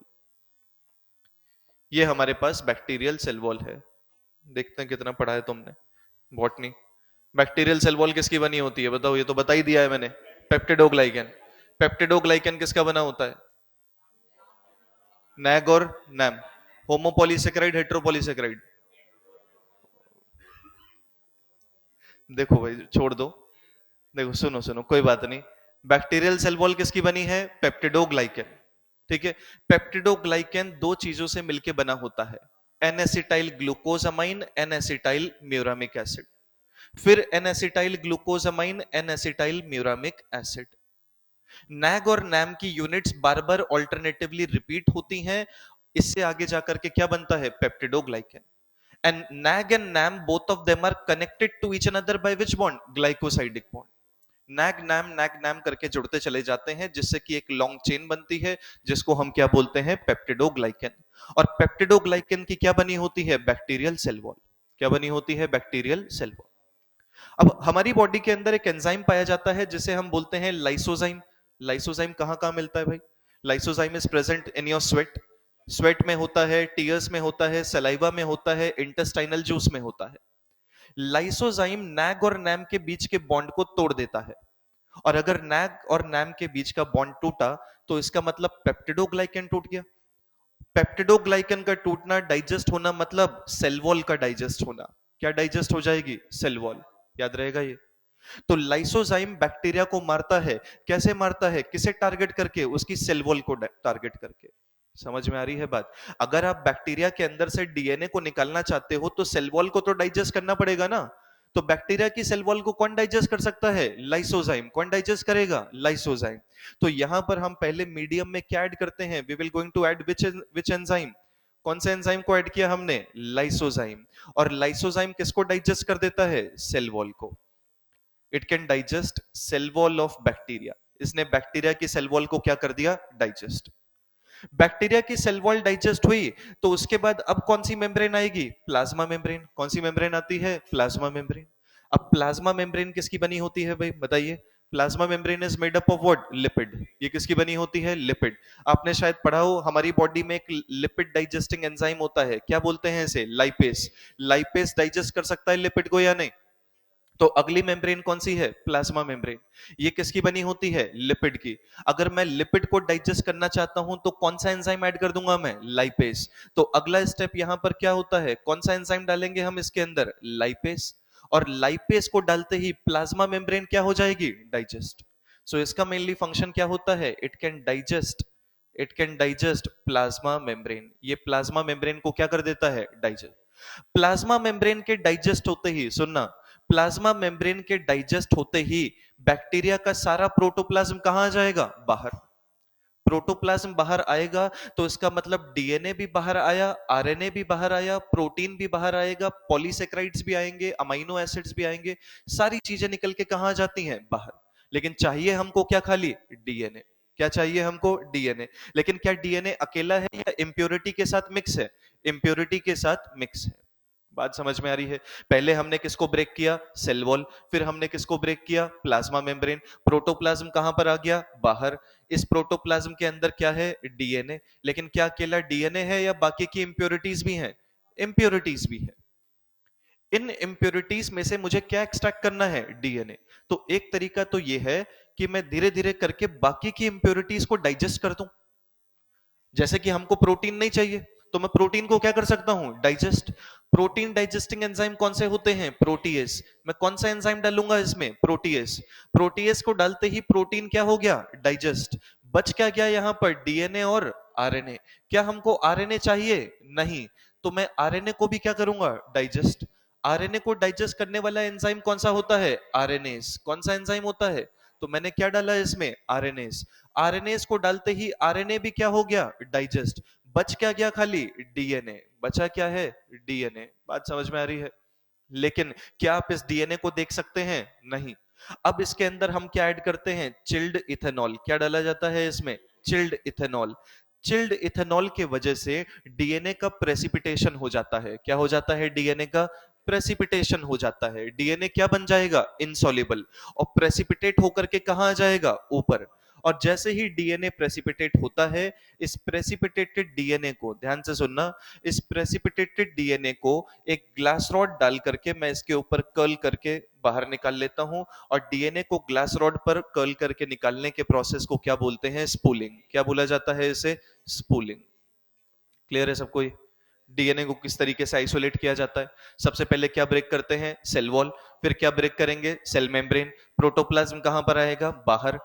ये हमारे पास बैक्टीरियल सेल वॉल है। देखते हैं कितना पढ़ा है तुमने बॉटनी। बैक्टीरियल सेल वॉल किसकी बनी होती है बताओ? ये तो बता ही दिया है मैंने, पेप्टिडोग्लाइकन। पेप्टिडोग्लाइकन किसका बना होता है? नैग और नैम। होमोपॉलीसेकेराइड, हेट्रोपॉलीसेकेराइड? देखो भाई छोड़ दो, देखो सुनो सुनो, कोई बात नहीं। बैक्टीरियल सेल वॉल किसकी बनी है? पेप्टिडोग्लाइकन। ठीक है, पेप्टिडोग्लाइकन दो चीजों से मिलकर बना होता है, N acetyl glucosamine, N acetyl muramic acid. फिर N acetyl glucosamine, N acetyl muramic acid. NAG और नैम की यूनिट्स बार बार ऑल्टरनेटिवली रिपीट होती हैं। इससे आगे जाकर के क्या बनता है? Peptidoglycan. And NAG and NAM both of them are connected to each other by which bond? Glycosidic bond. NAG NAM करके जुड़ते चले जाते हैं, जिससे कि एक लॉन्ग चेन बनती है, जिसको हम क्या बोलते हैं? पेप्टिडोग्लाइकन। और पेप्टिडोग्लाइकन की क्या बनी होती है? Bacterial cell wall. क्या बनी होती है? Bacterial cell wall. अब हमारी बॉडी के अंदर एक एंजाइम पाया जाता है जिसे हम बोलते हैं लाइसोजाइम। लाइसोजाइम कहां कहां मिलता है भाई? Lysozyme is present in your sweat. Sweat में होता है, टीयर्स में होता है, सलाइवा में होता है, इंटेस्टाइनल जूस में होता है। लाइसोजाइम नैग और नैम के बीच के बॉन्ड को तोड़ देता है। और अगर नैग और नैम के बीच का बॉन्ड टूटा, तो इसका मतलब पेप्टिडोग्लाइकन टूट गया। पेप्टिडोग्लाइकन का टूटना, डाइजेस्ट होना, मतलब सेल वॉल का डाइजेस्ट होना। क्या डाइजेस्ट हो जाएगी? Cell wall. याद रहेगा ये? तो लाइसोजाइम बैक्टीरिया को मारता है। कैसे मारता है? किसे टारगेट करके? उसकी सेल वॉल को टारगेट करके। समझ में आ रही है बात? अगर आप बैक्टीरिया के अंदर से डीएनए को निकालना चाहते हो, तो सेल वॉल को तो डाइजेस्ट करना पड़ेगा ना। तो बैक्टीरिया की सेल वॉल को कौन डाइजेस्ट कर सकता है? लाइसोजाइम। कौन डाइजेस्ट करेगा? लाइसोजाइम। तो यहां पर हम पहले मीडियम में क्या ऐड करते हैं? We will going to add which enzyme? कौन से एंजाइम को ऐड किया हमने? लाइसोजाइम। और लाइसोजाइम किसको डाइजेस्ट कर देता है? सेल वॉल को। It can digest cell wall of bacteria. इसने बैक्टीरिया की सेल वॉल को क्या कर दिया? डाइजेस्ट। बैक्टीरिया की सेल वॉल डाइजेस्ट हुई, तो उसके बाद अब कौन सी मेम्ब्रेन आएगी? Plasma membrane. कौन सी मेम्ब्रेन आती है? Plasma membrane. अब प्लाज्मा मेम्ब्रेन किसकी बनी होती है भाई बताइए? Plasma membrane is made up of what? Lipid. ये किसकी बनी होती है? लिपिड। आपने शायद पढ़ा हो हमारी बॉडी में एक लिपिड डाइजेस्टिंग एंजाइम होता है, क्या बोलते हैं इसे? लाइपेस। लाइपेस डाइजेस्ट कर सकता है लिपिड को या नहीं? तो अगली मेम्ब्रेन कौन सी है? Plasma membrane. ये किसकी बनी होती है? लिपिड की। अगर मैं लिपिड को डाइजेस्ट करना चाहता हूं तो कौन सा एंजाइम ऐड कर दूंगा मैं? लाइपेस। तो अगला स्टेप यहां पर क्या होता है? कौन सा एंजाइम डालेंगे हम इसके अंदर? लाइपेस। और लाइपेस को डालते ही प्लाज्मा मेम्ब्रेन क्या हो जाएगी? डाइजेस्ट। सो इसका मेनली फंक्शन क्या होता है? It can digest plasma membrane. ये प्लाज्मा मेम्ब्रेन को क्या कर देता है? डाइजेस्ट। प्लाज्मा मेम्ब्रेन के डाइजेस्ट होते ही, सुनना, प्लाज्मा मेम्ब्रेन के डाइजेस्ट होते ही बैक्टीरिया का सारा प्रोटोप्लाज्म कहां आ जाएगा? बाहर। प्रोटोप्लाज्म बाहर आएगा तो इसका मतलब डीएनए भी बाहर आया, आरएनए भी बाहर आया, प्रोटीन भी बाहर आएगा, पॉलीसेक्राइड्स भी आएंगे, अमीनो एसिड्स भी आएंगे, सारी चीजें निकल के कहां जाती हैं? बाहर। लेकिन चाहिए हमको क्या? खाली डीएनए। क्या चाहिए हमको? डीएनए। लेकिन क्या डीएनए अकेला है या इम्प्योरिटी के साथ मिक्स है? इम्प्योरिटी के साथ मिक्स है। बात समझ में आ रही है? पहले हमने किसको ब्रेक किया? Cell wall. फिर हमने किसको ब्रेक किया? Plasma membrane. प्रोटोप्लाज्म कहां पर आ गया? बाहर। इस प्रोटोप्लाज्म के अंदर क्या है? डीएनए। लेकिन क्या अकेला डीएनए है या बाकी की इंप्योरिटीज भी हैं? इंप्योरिटीज भी है। इन इंप्योरिटीज में से मुझे क्या एक्सट्रैक्ट करना है? डीएनए। तो एक तरीका तो यह है कि मैं धीरे धीरे करके बाकी की इंप्योरिटीज को डाइजेस्ट कर दूं। जैसे कि हमको प्रोटीन नहीं चाहिए तो मैं प्रोटीन को क्या कर सकता हूं? डाइजेस्ट। प्रोटीन डाइजेस्टिंग एंजाइम कौन से होते हैं? प्रोटीएस। मैं कौन सा एंजाइम डालूंगा इसमें? प्रोटीएस। प्रोटीएस को डालते ही प्रोटीन क्या हो गया? डाइजेस्ट। बच क्या गया यहां पर? डीएनए और आरएनए। क्या हमको आरएनए चाहिए? नहीं। तो मैं आरएनए को भी क्या करूंगा? डाइजेस्ट। आरएनए को डाइजेस्ट करने वाला एंजाइम कौन सा होता है? आरएनएस। कौन सा एंजाइम होता है? तो मैंने क्या डाला इसमें? आरएनएस। आरएनएस को डालते ही आरएनए भी क्या हो गया? डाइजेस्ट। बच क्या गया? खाली डीएनए। बचा क्या है? डीएनए। बात समझ में आ रही है? लेकिन क्या आप इस डीएनए को देख सकते हैं? नहीं। अब इसके अंदर हम क्या ऐड करते हैं? Chilled ethanol. क्या डाला जाता है इसमें? Chilled ethanol. चिल्ड इथेनॉल के वजह से डीएनए का प्रेसिपिटेशन हो जाता है। क्या हो जाता है? डीएनए का प्रेसिपिटेशन हो जाता है। डीएनए क्या बन जाएगा? इनसॉल्युबल। और प्रेसिपिटेट होकर के कहां आ जाएगा? ऊपर। और जैसे ही डीएनए प्रेसिपिटेट होता है, इस प्रेसिपिटेटेड डीएनए को ध्यान से सुनना, इस प्रेसिपिटेटेड डीएनए को एक ग्लास रॉड डाल करके मैं इसके ऊपर कर्ल करके बाहर निकाल लेता हूं। और डीएनए को ग्लास रॉड पर कर्ल करके निकालने के प्रोसेस को क्या बोलते हैं? स्पूलिंग। क्या बोला जाता है इसे? स्पूलिंग। क्लियर है सबको? डीएनए को किस तरीके से आइसोलेट किया जाता है? सबसे पहले क्या ब्रेक करते हैं? Cell wall. फिर क्या ब्रेक करेंगे? Cell membrane. प्रोटोप्लाज्म कहां पर आएगा? बाहर।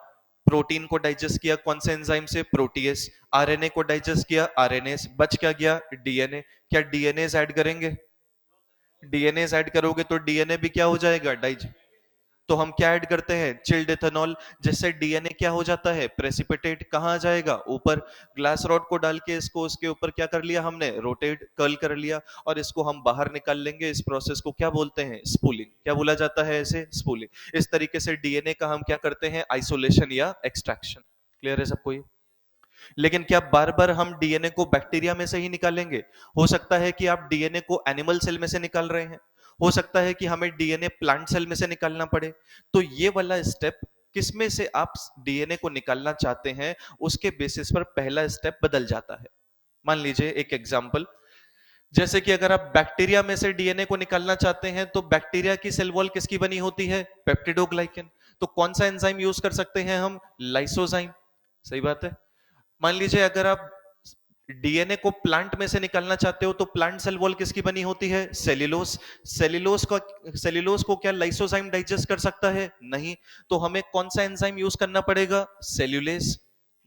प्रोटीन को डाइजेस्ट किया कौन से एंजाइम से? प्रोटीएस। आरएनए को डाइजेस्ट किया आरएनएस। बच क्या गया? डीएनए। क्या डीएनए ऐड करेंगे? डीएनए ऐड करोगे तो डीएनए भी क्या हो जाएगा? डाइज। तो हम क्या ऐड करते हैं? Chilled ethanol. जिससे डीएनए क्या हो जाता है? प्रेसिपिटेट। कहां आ जाएगा? ऊपर। ग्लास रॉड को डाल के इसको उसके ऊपर क्या कर लिया हमने? रोटेट, कर्ल कर लिया। और इसको हम बाहर निकाल लेंगे। इस प्रोसेस को क्या बोलते हैं? स्पूलिंग। क्या बोला जाता है इसे? स्पूलिंग। इस तरीके से डीएनए का हम क्या करते हैं? आइसोलेशन या एक्सट्रैक्शन। क्लियर है सबको ये? लेकिन क्या बार बार हम डीएनए को बैक्टीरिया में से ही निकालेंगे? हो सकता है कि आप डीएनए को एनिमल सेल में से निकाल रहे हैं, हो सकता है कि हमें डीएनए प्लांट सेल में से निकालना पड़े। तो ये वाला स्टेप, किसमें से आप डीएनए को निकालना चाहते हैं, उसके बेसिस पर पहला स्टेप बदल जाता है। मान लीजिए एक एग्जांपल, जैसे कि अगर आप बैक्टीरिया में से डीएनए को निकालना चाहते हैं तो बैक्टीरिया की सेल वॉल किसकी बनी होती है? पेप्टिडोग्लाइकन। तो कौन सा एंजाइम यूज कर सकते हैं हम? लाइसोजाइम। सही बात है। मान लीजिए अगर आप डीएनए को प्लांट में से निकालना चाहते हो तो प्लांट सेल वॉल किसकी बनी होती है? सेल्यूलोज। सेल्यूलोज को क्या लाइसोजाइम डाइजेस्ट कर सकता है? नहीं। तो हमें कौन सा एंजाइम यूज करना पड़ेगा? सेल्यूलेज।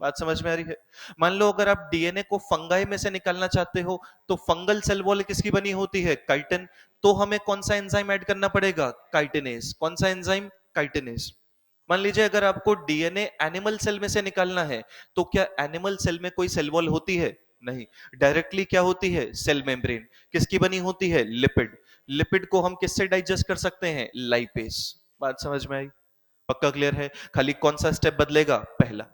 बात समझ में आ रही है? मान लो अगर आप डीएनए को फंगाई में से निकालना चाहते हो तो फंगल सेल वॉल किसकी बनी होती है? काइटिन। तो हमें कौन सा एंजाइम ऐड करना पड़ेगा? काइटिनेज। कौन सा एंजाइम? काइटिनेज। मान लीजिए अगर आपको डीएनए एनिमल सेल में से निकालना है तो क्या एनिमल सेल में कोई सेल वॉल होती है? नहीं। डायरेक्टली क्या होती है? Cell membrane. किसकी बनी होती है? लिपिड। लिपिड को हम किससे डाइजेस्ट कर सकते हैं? लाइपेस। बात समझ में आई? पक्का क्लियर है? खाली कौन सा स्टेप बदलेगा? पहला।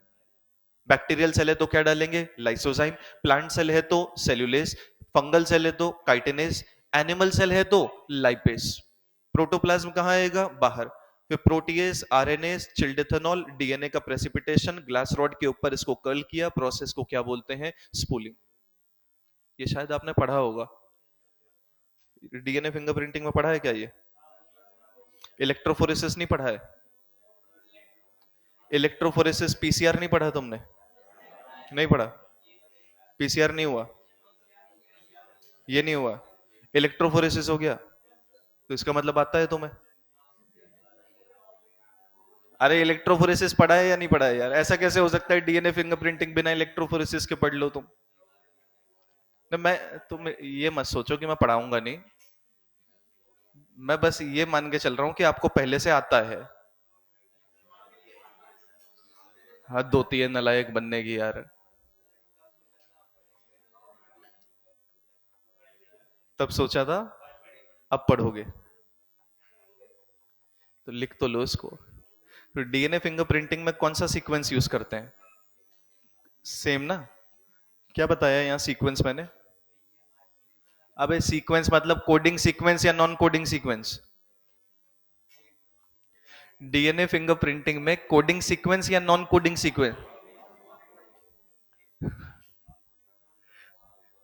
बैक्टीरियल सेल है तो क्या डालेंगे? लाइसोजाइम। प्लांट सेल है तो सेल्यूलेस। फंगल सेल है तो काइटिनेज। एनिमल सेल है तो लाइपेस। प्रोटोप्लाज्म कहां आएगा? बाहर। फिर protease, RNS, chilled ethanol, DNA का प्रेसिपिटेशन, ग्लास रॉड के ऊपर इसको कर्ल किया, प्रोसेस को क्या बोलते हैं? स्पूलिंग। ये शायद आपने पढ़ा होगा। डीएनए फिंगरप्रिंटिंग में पढ़ा है क्या ये? इलेक्ट्रोफोरेसिस नहीं पढ़ा है? इलेक्ट्रोफोरेसिस पीसीआर नहीं पढ़ा तुमने? नहीं पढ़ा? पीसीआर नहीं हुआ? ये नहीं हुआ? इलेक्ट्रोफोरेसिस हो गया? तो इसका मतलब आता है तुम्हें? अरे इलेक्ट्रोफोरेसिस पढ़ा है या नहीं पढ़ा है यार? ऐसा कैसे हो सकता है डीएनए फिंगरप्रिंटिंग बिना इलेक्ट्रोफोरेसिस के पढ़ लो तुम? न, तुम ये मत सोचो कि मैं पढ़ाऊंगा नहीं। मैं बस ये मान के चल रहा हूं कि आपको पहले से आता है। हद होती है नालायक बनने की यार। तब सोचा था, अब पढ़ोगे। तो लिख तो लो इसको। तो डीएनए फिंगरप्रिंटिंग में कौन सा सीक्वेंस यूज करते हैं? सेम ना? क्या बताया यहाँ सीक्वेंस मैंने? अबे सीक्वेंस मतलब कोडिंग सीक्वेंस या non coding sequence? DNA fingerprinting में कोडिंग सीक्वेंस या नॉन कोडिंग सीक्वेंस?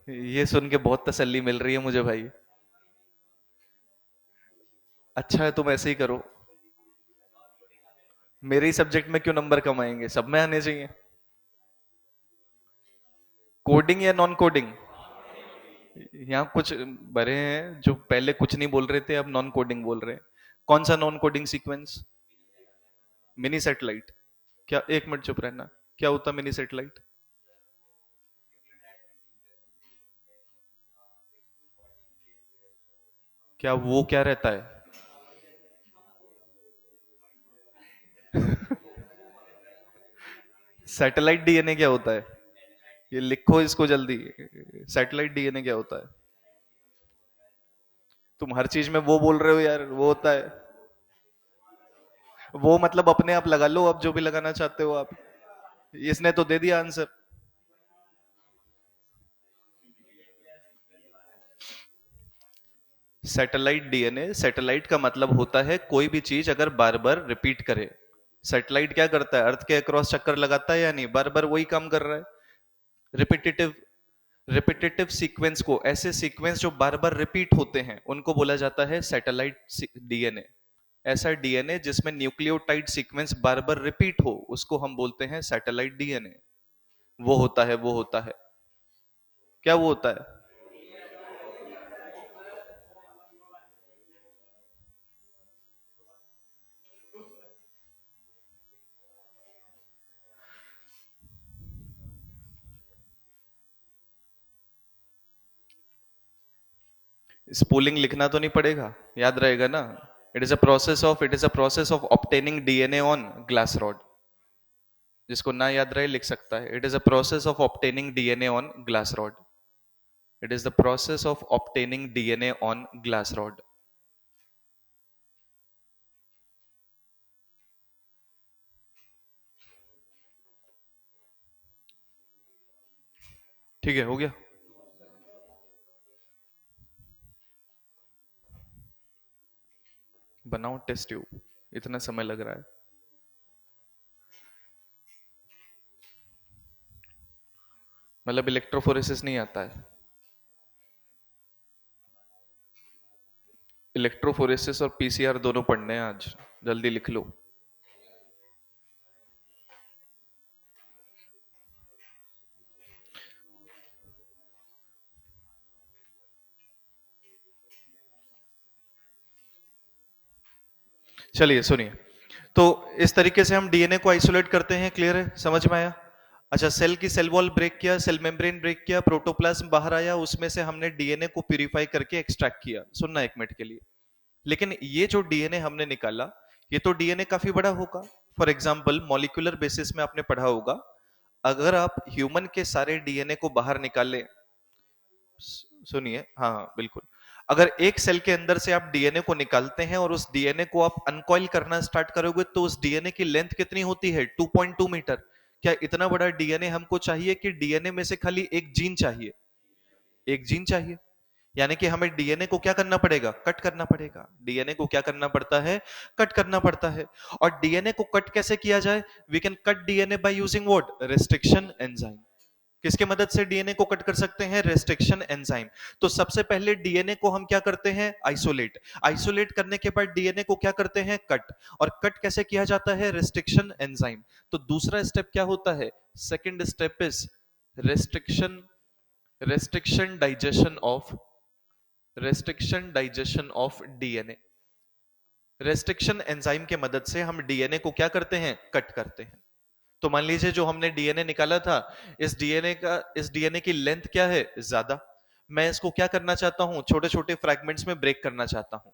ये सुन के बहुत तसल्ली मिल रही है मुझे भाई। अच्छा है, तुम ऐसे ही करो। मेरे ही सब्जेक्ट में क्यों नंबर कम आएंगे? सब में आने चाहिए। कोडिंग या नॉन कोडिंग? यहाँ कुछ बड़े हैं जो पहले कुछ नहीं बोल रहे थे, अब नॉन कोडिंग बोल रहे हैं। कौन सा non coding sequence? Mini satellite. क्या, एक मिनट चुप रहना। क्या होता मिनी सैटेलाइट? क्या वो क्या रहता है? सैटेलाइट डीएनए क्या होता है? ये लिखो इसको जल्दी। सैटेलाइट डीएनए क्या होता है? तुम हर चीज में वो बोल रहे हो यार, वो होता है। वो मतलब अपने आप लगा लो, अब जो भी लगाना चाहते हो आप। इसने तो दे दिया आंसर। सैटेलाइट डीएनए, सैटेलाइट का मतलब होता है कोई भी चीज अगर बार बार रिपीट करे। सैटेलाइट क्या करता है? अर्थ के अक्रॉस चक्कर लगाता है या नहीं? बार बार वही काम कर रहा है। रिपीटेटिव, रिपीटेटिव सीक्वेंस को, ऐसे सीक्वेंस जो बार बार रिपीट होते हैं उनको बोला जाता है सैटेलाइट डीएनए। ऐसा डीएनए जिसमें न्यूक्लियोटाइड सीक्वेंस बार बार रिपीट हो उसको हम बोलते हैं सैटेलाइट डीएनए। वो होता है, वो होता है। क्या वो होता है? स्पूलिंग लिखना तो नहीं पड़ेगा, याद रहेगा ना? It is a process of obtaining DNA on glass rod. जिसको ना याद रहे लिख सकता है, it is a process of obtaining DNA on glass rod. It is the process of obtaining DNA on glass rod. ठीक है, हो गया। बनाओ टेस्ट ट्यूब, इतना समय लग रहा है। मतलब इलेक्ट्रोफोरेसिस नहीं आता है? इलेक्ट्रोफोरेसिस और पीसीआर दोनों पढ़ने हैं आज। जल्दी लिख लो। चलिए सुनिए। तो इस तरीके से हम डीएनए को आइसोलेट करते हैं। क्लियर है? समझ में आया? अच्छा, सेल की सेल वॉल ब्रेक किया, सेल मेम्ब्रेन ब्रेक किया, प्रोटोप्लाज्म बाहर आया, उसमें से हमने डीएनए को प्यूरिफाई करके एक्सट्रैक्ट किया। सुनना एक मिनट के लिए। लेकिन ये जो डीएनए हमने निकाला, ये तो डीएनए काफी बड़ा होगा। फॉर एग्जाम्पल मॉलिक्यूलर बेसिस में आपने पढ़ा होगा, अगर आप ह्यूमन के सारे डीएनए को बाहर निकालें। सुनिए, हाँ हाँ बिल्कुल। अगर एक सेल के अंदर से आप डीएनए को निकालते हैं और उस डीएनए को आप अनकॉइल करना स्टार्ट करोगे तो उस डीएनए की लेंथ कितनी होती है? 2.2 मीटर। क्या इतना बड़ा डीएनए हमको चाहिए कि डीएनए में से खाली एक जीन चाहिए? एक जीन चाहिए। यानी कि हमें डीएनए को क्या करना पड़ेगा, कट करना पड़ेगा। डीएनए को क्या करना पड़ता है, कट करना पड़ता है। और डीएनए को कट कैसे किया जाए, we can cut DNA by using what, restriction enzyme. किसके मदद से डीएनए को कट कर सकते हैं, रेस्ट्रिक्शन एंजाइम। तो सबसे पहले डीएनए को हम क्या करते हैं, आइसोलेट। आइसोलेट करने के बाद डीएनए को क्या करते हैं, कट। और कट कैसे किया जाता है, रेस्ट्रिक्शन एंजाइम। तो दूसरा स्टेप क्या होता है, second step is restriction, restriction digestion of, restriction digestion of DNA. Restriction enzyme के मदद से हम डीएनए को क्या करते हैं, कट करते हैं। तो मान लीजिए जो हमने डीएनए निकाला था, इस डीएनए की लेंथ क्या है, ज्यादा। मैं इसको क्या करना चाहता हूं, छोटे छोटे फ्रैगमेंट्स में ब्रेक करना चाहता हूं।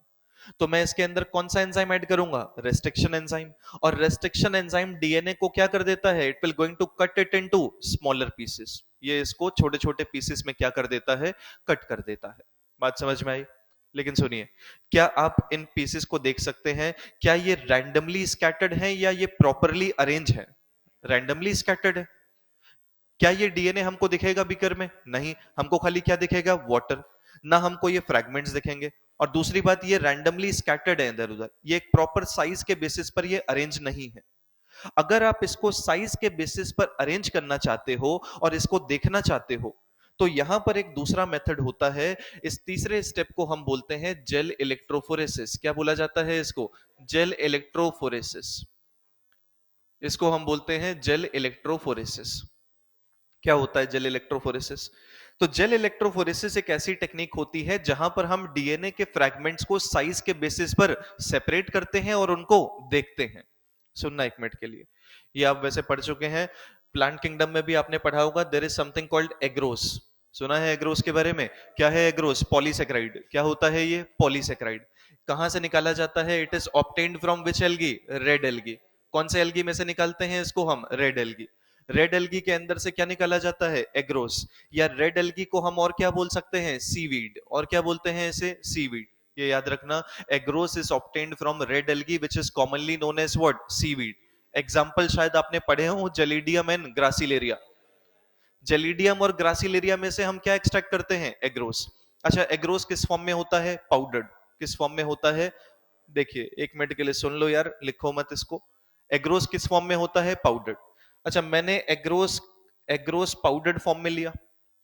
तो मैं इसके अंदर कौन सा एंजाइम ऐड करूंगा, रेस्ट्रिक्शन एंजाइम। और रेस्ट्रिक्शन एंजाइम डीएनए को क्या कर देता है, it will going to cut it into smaller pieces. ये इसको छोटे छोटे पीसेस में क्या कर देता है, कट कर देता है। बात समझ में आई। लेकिन सुनिए, क्या आप इन पीसेस को देख सकते हैं, क्या ये रैंडमली स्कैटर्ड हैं या ये प्रॉपरली अरेंज है, रैंडमली स्कैटर्ड है। क्या ये डीएनए हमको दिखेगा बीकर में, नहीं, हमको खाली क्या दिखेगा, वाटर। ना हमको ये फ्रैगमेंट्स दिखेंगे। और दूसरी बात, ये रैंडमली स्कैटर्ड है इधर उधर, ये एक प्रॉपर साइज के बेसिस पर ये अरेंज नहीं है। अगर आप इसको साइज के बेसिस पर अरेंज करना चाहते हो और इसको देखना चाहते हो, तो यहां पर एक दूसरा मेथड होता है। इस तीसरे स्टेप को हम बोलते हैं जेल इलेक्ट्रोफोरेसिस। क्या बोला जाता है इसको, जेल इलेक्ट्रोफोरेसिस। इसको हम बोलते हैं जेल इलेक्ट्रोफोरेसिस। क्या होता है जेल इलेक्ट्रोफोरेसिस, तो जेल इलेक्ट्रोफोरेसिस एक ऐसी टेक्निक होती है जहां पर हम डीएनए के फ्रैगमेंट्स को साइज के बेसिस पर सेपरेट करते हैं और उनको देखते हैं। सुनना एक मिनट के लिए, ये आप वैसे पढ़ चुके हैं, प्लांट किंगडम में भी आपने पढ़ा होगा, there is something called agarose. सुना है एग्रोस के बारे में, क्या है एग्रोस, पॉलीसेक्राइड। क्या होता है ये, पॉलीसेक्राइड। कहां से निकाला जाता है, it is obtained from which algae, red algae. कौन से एल्गी में से निकालते हैं इसको हम, रेड एल्गी। रेड एल्गी के अंदर से क्या निकाला जाता है, एग्रोस। या रेड एल्गी को हम और क्या बोल सकते हैं, सीवीड। और क्या बोलते हैं इसे, सीवीड। ये याद रखना, agarose is obtained from red algae which is commonly known as what, seaweed. Example शायद आपने पढ़े हो, जेलिडियम एंड ग्रासिलेरिया। जेलिडियम और ग्रासिलेरिया में से हम क्या एक्सट्रैक्ट करते हैं, एग्रोस। अच्छा, एग्रोस किस फॉर्म में होता है, पाउडर्ड। किस फॉर्म में होता है, देखिए एक मिनट के लिए सुन लो यार, लिखो मत इसको। एग्रोस किस फॉर्म में होता है, पाउडर्ड। अच्छा, मैंने एग्रोस, एग्रोस पाउडर्ड फॉर्म में लिया।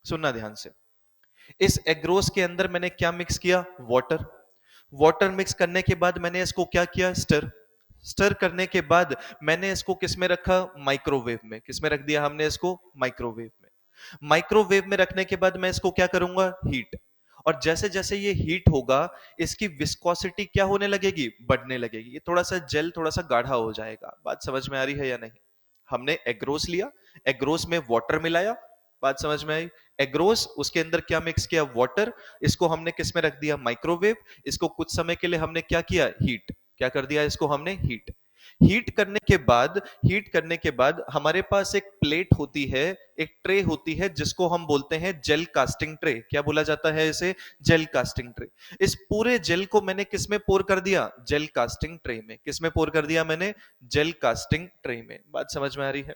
सुनना ध्यान से, इस एग्रोस के अंदर मैंने क्या मिक्स किया, वाटर। वाटर मिक्स करने के बाद मैंने इसको क्या किया, स्टर। स्टर करने के बाद मैंने इसको किस में रखा, माइक्रोवेव में। किस में रख दिया हमने इसको, माइक्रोवेव में। माइक्रोवेव में रखने के बाद मैं इसको क्या करूंगा, हीट। और जैसे जैसे ये हीट होगा, इसकी विस्कोसिटी क्या होने लगेगी, बढ़ने लगेगी। ये थोड़ा सा जेल थोड़ा सा गाढ़ा हो जाएगा। बात समझ में आ रही है या नहीं। हमने एग्रोस लिया, एग्रोस में वाटर मिलाया। बात समझ में आई। एग्रोस, उसके अंदर क्या मिक्स किया, वाटर। इसको हमने किस में रख दिया, माइक्रोवेव। इसको कुछ समय के लिए हमने क्या किया, हीट। क्या कर दिया इसको हमने, हीट। हीट करने के बाद, हीट करने के बाद हमारे पास एक प्लेट होती है, एक ट्रे होती है, जिसको हम बोलते हैं जेल कास्टिंग ट्रे। क्या बोला जाता है इसे, जेल कास्टिंग ट्रे। इस पूरे जेल को मैंने किस में पोर कर दिया, जेल कास्टिंग ट्रे में। किस में पोर कर दिया मैंने, जेल कास्टिंग ट्रे में। बात समझ में आ रही है।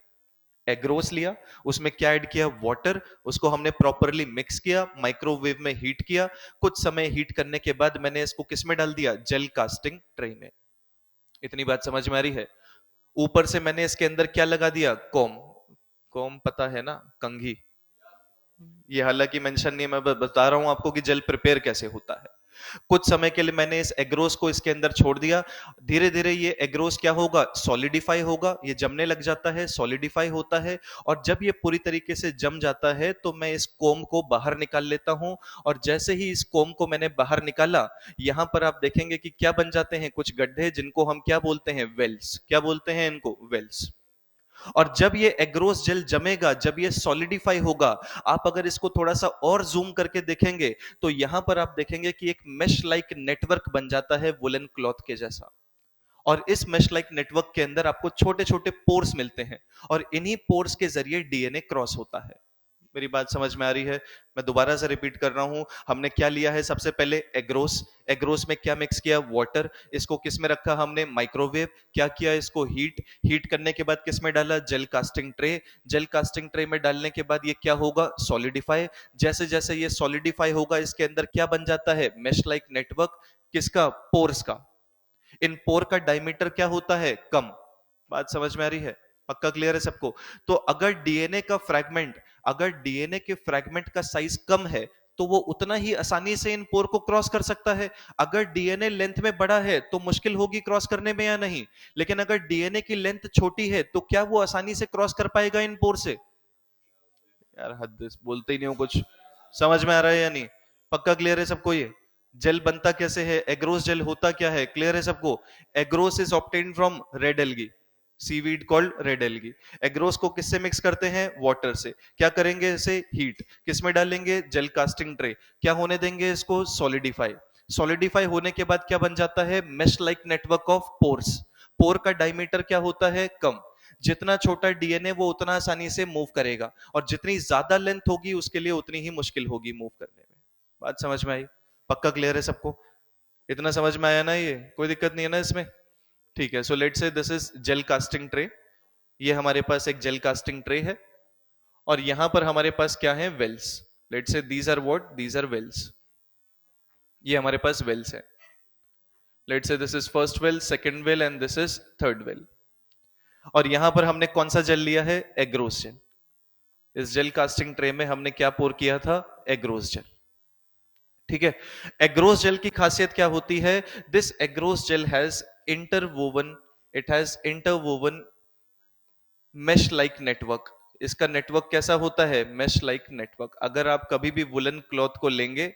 एग्रोस लिया, उसमें क्या ऐड किया, वाटर। उसको हमने प्रॉपरली मिक्स किया, माइक्रोवेव में हीट किया। कुछ समय हीट करने के बाद मैंने इसको किस में डाल दिया, जेल कास्टिंग ट्रे में। इतनी बात समझ में आ रही है। ऊपर से मैंने इसके अंदर क्या लगा दिया, कॉम। कॉम पता है ना, कंघी। ये हालांकि मेंशन नहीं है, मैं बता रहा हूं आपको कि जेल प्रिपेयर कैसे होता है। कुछ समय के लिए मैंने इस एग्रोस को इसके अंदर छोड़ दिया। धीरे धीरे ये एग्रोस क्या होगा, सॉलिडिफाई होगा। ये जमने लग जाता है, सॉलिडिफाई होता है। और जब ये पूरी तरीके से जम जाता है, तो मैं इस कोम को बाहर निकाल लेता हूं। और जैसे ही इस कोम को मैंने बाहर निकाला, यहां पर आप देखेंगे कि क्या बन जाते हैं, कुछ गड्ढे, जिनको हम क्या बोलते हैं, वेल्स। क्या बोलते हैं इनको, वेल्स। और जब ये एग्रोस जेल जमेगा, जब ये सॉलिडिफाई होगा, आप अगर इसको थोड़ा सा और जूम करके देखेंगे, तो यहां पर आप देखेंगे कि एक मेश लाइक नेटवर्क बन जाता है, वुलन क्लॉथ के जैसा। और इस मेश लाइक नेटवर्क के अंदर आपको छोटे छोटे पोर्स मिलते हैं, और इन्हीं पोर्स के जरिए डीएनए क्रॉस होता है। मेरी बात समझ में आ रही है? मैं दोबारा से रिपीट कर रहा हूं। हमने क्या लिया है? सबसे पहले एग्रोस। एग्रोस में क्या मिक्स किया? वाटर। इसको किस में रखा हमने? माइक्रोवेव। क्या किया? इसको हीट। हीट करने के बाद किस में डाला? Gel casting tray. Gel casting tray में डालने के बाद ये क्या होगा? सॉलिडिफाई। जैसे जैसे ये सॉलिडिफाई होगा, इसके अंदर क्या बन जाता है? Mesh like network. किसका? पोर्स का। इन पोर का डायमीटर क्या होता है? कम। बात समझ में आ रही है? पक्का क्लियर है सबको? तो अगर डीएनए के फ्रैगमेंट का साइज कम है, तो वो उतना ही आसानी से इन पोर को क्रॉस कर सकता है। अगर डीएनए लेंथ में बड़ा है तो मुश्किल होगी क्रॉस करने में या नहीं? लेकिन अगर डीएनए की लेंथ छोटी है तो क्या वो आसानी से क्रॉस कर पाएगा इन पोर से? यार हद, बोलते ही नहीं हो कुछ। समझ में आ रहा है या नहीं? पक्का क्लियर है सबको ये? जेल बनता कैसे है? एग्रोस जेल होता क्या है? क्लियर है सबको? Agarose is obtained from red algae, seaweed called red algae. Agarose को किससे मिक्स करते हैं? वाटर से। क्या करेंगे? इसे हीट। किस में डालेंगे? Gel casting tray. क्या होने देंगे इसको? सॉलिडिफाई। सॉलिडिफाई होने के बाद क्या बन जाता है? Mesh like network of pores. Pore का डायमीटर क्या होता है? कम। जितना छोटा डीएनए वो उतना आसानी से मूव करेगा, और जितनी ज्यादा लेंथ होगी उसके लिए उतनी ही मुश्किल होगी मूव करने में। बात समझ में आई? पक्का क्लियर है सबको? इतना समझ में आया ना? ये कोई दिक्कत नहीं है ना इसमें? ठीक है। So let's say this is gel casting tray. ये हमारे पास एक जेल कास्टिंग ट्रे है, और यहां पर हमारे पास क्या है? Wells. Let's say these are what? These are wells. ये हमारे पास वेल्स है। Let's say this is first well, second well, and this is third well. और यहां पर हमने कौन सा जेल लिया है? Agarose gel. इस जेल कास्टिंग ट्रे में हमने क्या पोर किया था? Agarose gel. ठीक है। एग्रोस जेल की खासियत क्या होती है? This agarose gel has interwoven, it has interwoven mesh like network. इसका नेटवर्क कैसा होता है? Mesh like network. अगर आप कभी भी वुलन क्लॉथ को लेंगे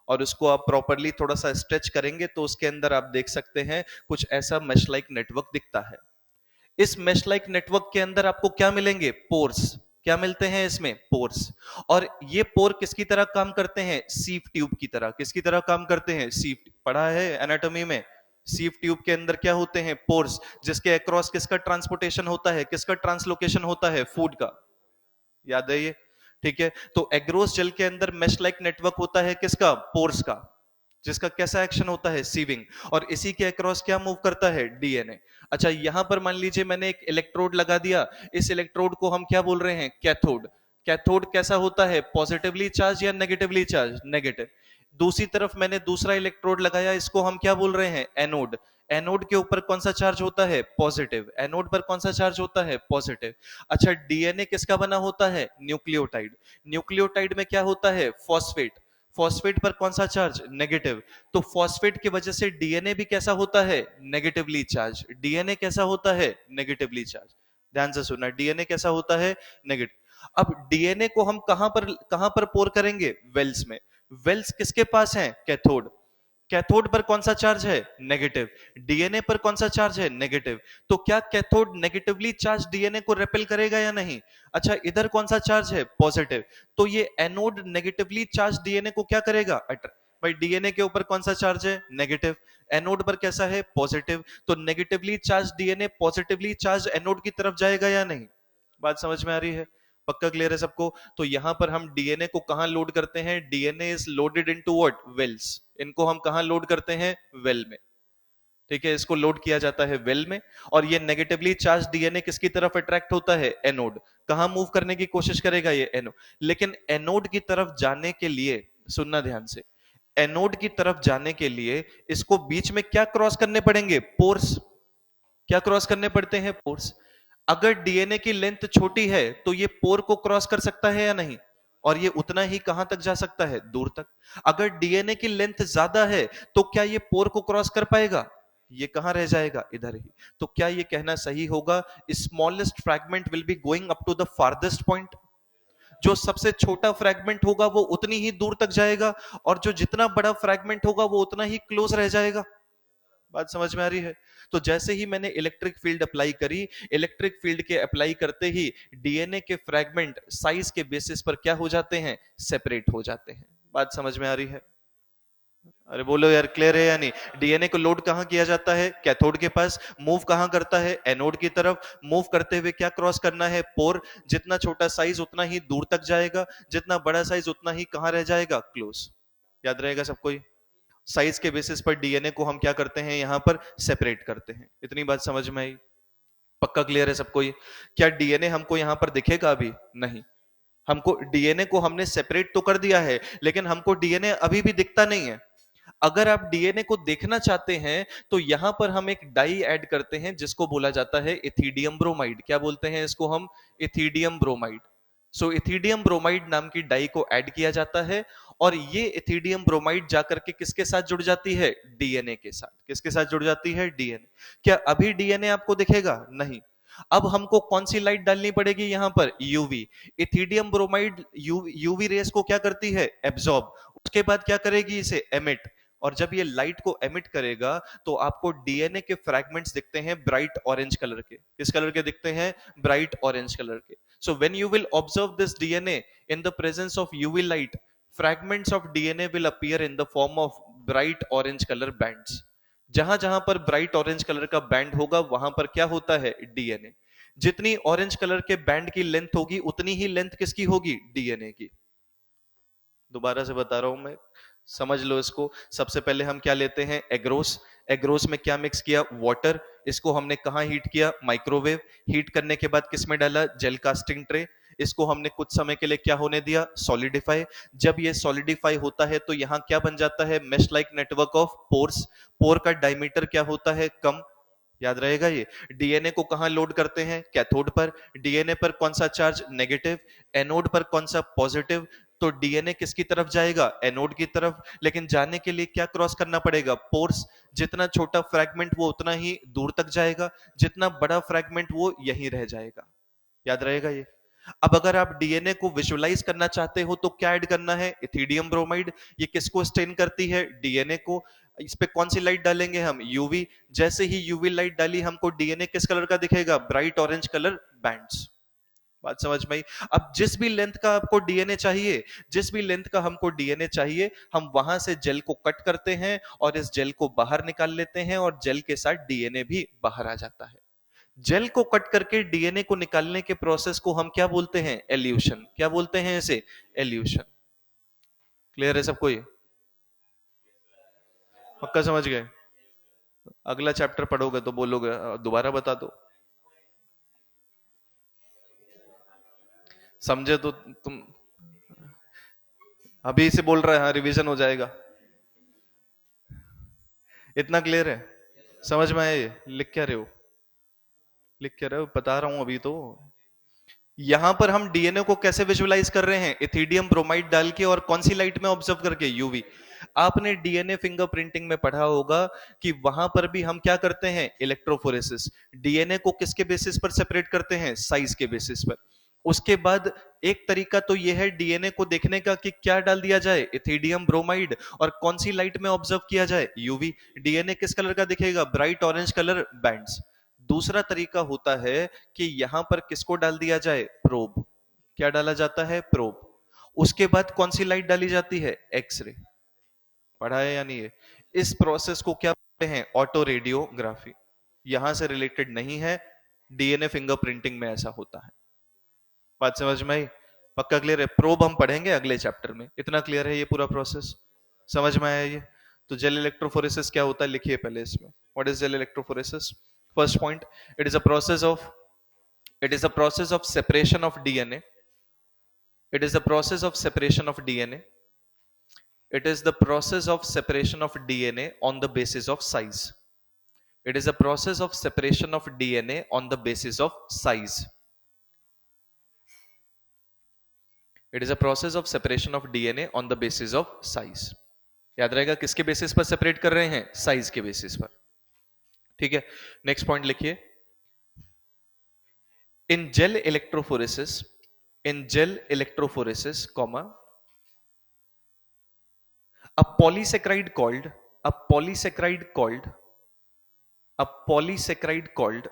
और उसको आप प्रॉपरली थोड़ा सा स्ट्रेच करेंगे, तो उसके अंदर आप देख सकते हैं कुछ ऐसा मेश लाइक नेटवर्क दिखता है। इस मेश लाइक नेटवर्क के अंदर आपको क्या मिलेंगे? पोर्स। क्या मिलते हैं इसमें? पोर्स। और ये पोर किसकी तरह काम करते हैं? सीप ट्यूब की तरह। किसकी तरह काम करते हैं? सीप। पढ़ा है एनाटॉमी में? सीप ट्यूब के अंदर क्या होते हैं? पोर्स। जिसके अक्रॉस किसका ट्रांसपोर्टेशन होता है? किसका ट्रांसलोकेशन होता है? फूड का। याद है ये? ठीक है। तो एग्रोस जेल के अंदर मेश लाइक नेटवर्क होता है किसका? पोर्स का। जिसका कैसा एक्शन होता है? सीविंग। और इसी के अक्रॉस क्या मूव करता है? डीएनए। अच्छा, यहां पर मान लीजिए मैंने एक इलेक्ट्रोड लगा दिया। इस इलेक्ट्रोड को हम क्या बोल रहे हैं? कैथोड। कैथोड कैसा होता है? पॉजिटिवली चार्ज या नेगेटिवली चार्ज? नेगेटिव। दूसरी तरफ मैंने दूसरा इलेक्ट्रोड लगाया, इसको हम क्या बोल रहे हैं? एनोड। एनोड के ऊपर कौन सा चार्ज होता है? पॉजिटिव। एनोड पर कौन सा चार्ज होता है? पॉजिटिव। अच्छा, डीएनए किसका बना होता है? न्यूक्लियोटाइड। न्यूक्लियोटाइड में क्या होता है? फॉस्फेट। फॉस्फेट पर कौन सा चार्ज? नेगेटिव। तो फॉस्फेट की वजह से डीएनए भी कैसा होता है? Negatively charge. डीएनए कैसा होता है? Negatively charge. ध्यान से सुनना, डीएनए कैसा होता है? नेगेटिव। अब डीएनए को हम कहां पर पोर करेंगे? वेल्स में। वेल्स किसके पास है? कैथोड। कैथोड पर कौन सा चार्ज है? नेगेटिव। डीएनए पर कौन सा चार्ज है? नेगेटिव। तो क्या कैथोड नेगेटिवली चार्ज डीएनए को रेपेल करेगा या नहीं? अच्छा, इधर कौन सा चार्ज है? पॉजिटिव। तो ये एनोड नेगेटिवली चार्ज डीएनए को क्या करेगा? भाई डीएनए के ऊपर कौन सा चार्ज है? नेगेटिव। एनोड पर कैसा है? पॉजिटिव। तो negatively charge DNA positively charge anode की तरफ जाएगा या नहीं? बात समझ में आ रही है? पक्का क्लियर है सबको? तो यहां पर हम डीएनए को कहां लोड करते हैं? DNA is loaded into what? Wells. इनको हम कहां लोड करते हैं? वेल में। ठीक है, इसको लोड किया जाता है वेल में। और ये नेगेटिवली चार्ज डीएनए किसकी तरफ अट्रैक्ट होता है? एनोड। कहां मूव करने की कोशिश करेगा ये? एनोड। लेकिन एनोड की तरफ जाने के लिए, सुनना ध्यान से, एनोड की तरफ जाने के लिए इसको बीच में क्या क्रॉस करने पड़ेंगे? पोर्स। क्या क्रॉस करने पड़ते हैं? पोर्स। अगर डीएनए की लेंथ छोटी है तो ये पोर को क्रॉस कर सकता है या नहीं? और ये उतना ही कहां तक जा सकता है? दूर तक। अगर डीएनए की लेंथ ज्यादा है तो क्या ये पोर को क्रॉस कर पाएगा? ये कहां रह जाएगा? इधर ही। तो क्या ये कहना सही होगा? Smallest fragment will be going up to the farthest point. जो सबसे छोटा फ्रैगमेंट होगा वो उतनी ही दूर तक जाएगा, और जो जितना बड़ा फ्रैगमेंट होगा वो उतना ही क्लोज रह जाएगा। बात समझ में आ रही है? तो जैसे ही मैंने इलेक्ट्रिक फील्ड अप्लाई करी, इलेक्ट्रिक फील्ड के अप्लाई करते ही डीएनए के फ्रैगमेंट साइज के बेसिस पर क्या हो जाते हैं? सेपरेट हो जाते हैं। बात समझ में आ रही है? अरे बोलो यार, क्लियर है या नहीं? डीएनए को लोड कहां किया जाता है? कैथोड के पास। मूव कहां करता है? एनोड की तरफ। मूव करते हुए क्या क्रॉस करना है? पोर। जितना छोटा साइज उतना ही दूर तक जाएगा, जितना बड़ा साइज उतना ही कहां रह जाएगा? क्लोज। याद रहेगा सबको? साइज के बेसिस पर डीएनए को हम क्या करते हैं? यहां पर सेपरेट करते हैं। इतनी बात समझ में आई? पक्का क्लियर है सबको? क्या डीएनए हमको यहां पर दिखेगा अभी? नहीं। हमको डीएनए को हमने सेपरेट तो कर दिया है, लेकिन हमको डीएनए अभी भी दिखता नहीं है। अगर आप डीएनए को देखना चाहते हैं तो यहां पर हम एक डाई ऐड करते हैं जिसको बोला जाता है इथिडियम ब्रोमाइड। क्या बोलते हैं इसको हम? Ethidium bromide. So ethidium bromide नाम की डाई को ऐड किया जाता है, और ये इथिडियम ब्रोमाइड जाकर के किसके साथ जुड़ जाती है? डीएनए के साथ। किसके साथ जुड़ जाती है? डीएनए। क्या अभी डीएनए आपको दिखेगा? नहीं। अब हमको कौन सी लाइट डालनी पड़ेगी यहां पर? UV. Ethidium bromide UV rays को क्या करती है? एब्जॉर्ब। उसके बाद क्या करेगी? इसे एमिट। और जब ये लाइट को एमिट करेगा तो आपको डीएनए के फ्रैगमेंट्स दिखते हैं ब्राइट ऑरेंज कलर के। किस कलर के दिखते हैं? ब्राइट ऑरेंज कलर के। So when you will observe this DNA in the presence of UV light, fragments of DNA will appear in the form of bright orange color bands. जहां जहां पर ब्राइट ऑरेंज कलर का बैंड होगा वहां पर क्या होता है? डीएनए। जितनी ऑरेंज कलर के बैंड की लेंथ होगी उतनी ही लेंथ किसकी होगी? डीएनए की। दोबारा से बता रहा हूं मैं, समझ लो इसको। सबसे पहले हम क्या लेते हैं? एग्रोस। एग्रोस में क्या मिक्स किया? वाटर। इसको हमने कहां हीट किया? माइक्रोवेव। हीट करने के बाद किस में डाला? Gel casting tray. इसको हमने कुछ समय के लिए क्या होने दिया? सॉलिडिफाई। जब ये सॉलिडिफाई होता है तो यहां क्या बन जाता है? Mesh like network of pores. Pore का डायमीटर क्या होता है? कम। याद रहेगा ये? डीएनए को कहां लोड करते हैं? कैथोड पर। डीएनए पर कौन सा चार्ज? नेगेटिव। एनोड पर कौन सा? पॉजिटिव। तो डीएनए किसकी तरफ जाएगा? एनोड की तरफ। लेकिन जाने के लिए क्या क्रॉस करना पड़ेगा? पोर्स। जितना छोटा फ्रैगमेंट वो उतना ही दूर तक जाएगा, जितना बड़ा फ्रैगमेंट वो यहीं रह जाएगा। याद रहेगा ये? अब अगर आप डीएनए को विजुअलाइज करना चाहते हो तो क्या ऐड करना है? Ethidium bromide. ये किसको स्टेन करती है? डीएनए को। इस पे कौन सी लाइट डालेंगे हम? यूवी। जैसे ही यूवी लाइट डाली हमको डीएनए किस कलर का दिखेगा? Bright orange colour bands. बात समझ में आई? अब जिस भी लेंथ का आपको डीएनए चाहिए, जिस भी लेंथ का हमको डीएनए चाहिए, हम वहां से जेल को कट करते हैं और इस जेल को बाहर निकाल लेते हैं, और जेल के साथ डीएनए भी बाहर आ जाता है। जेल को कट करके डीएनए को निकालने के प्रोसेस को हम क्या बोलते हैं? एल्यूशन। क्या बोलते हैं इसे? एल्यूशन। क्लियर है सबको ये? पक्का समझ गए? अगला चैप्टर पढ़ोगे तो बोलोगे दोबारा बता दो। समझे तो तुम अभी से बोल रहे हैं, हाँ रिवीजन हो जाएगा। इतना क्लियर है? समझ में आया ये? लिख क्या रहे हो? लिख क्या रहे हो? बता रहा हूं अभी तो। यहां पर हम डीएनए को कैसे विजुअलाइज कर रहे हैं? इथिडियम ब्रोमाइड डाल के और कौन सी लाइट में ऑब्जर्व करके? यूवी। आपने डीएनए फिंगरप्रिंटिंग में पढ़ा होगा कि वहां पर भी हम क्या करते हैं? इलेक्ट्रोफोरेसिस। डीएनए को किसके बेसिस पर सेपरेट करते हैं? साइज के बेसिस पर। उसके बाद एक तरीका तो यह है डीएनए को देखने का कि क्या डाल दिया जाए? Ethidium bromide. और कौन सी लाइट में ऑब्जर्व किया जाए? यूवी। डीएनए किस कलर का दिखेगा? Bright orange colour bands. दूसरा तरीका होता है कि यहां पर किसको डाल दिया जाए? प्रोब। क्या डाला जाता है? प्रोब। उसके बाद कौन सी लाइट डाली जाती है? एक्सरे। पढ़ा है या नहीं है? इस प्रोसेस को क्या बोलते हैं? Auto radiography. यहां से रिलेटेड नहीं है, डीएनए फिंगरप्रिंटिंग में ऐसा होता है। बात समझ में आई? पक्का क्लियर है? प्रोब हम पढ़ेंगे अगले चैप्टर में। इतना क्लियर है ये पूरा प्रोसेस? समझ में आया ये? तो जेल इलेक्ट्रोफोरेसिस क्या होता है लिखिए पहले इसमें। What is gel electrophoresis? First point, it is a process of it is a process of separation of DNA. It is the process of separation of DNA. It is the process of separation of DNA on the basis of size. It is a process of separation of DNA on the basis of size. It is a process of separation of DNA on the basis of size. याद रहेगा किसके बेसिस पर सेपरेट कर रहे हैं? साइज के बेसिस पर। ठीक है, नेक्स्ट पॉइंट लिखिए। In gel electrophoresis, in gel electrophoresis, comma, a polysaccharide called a polysaccharide called a polysaccharide called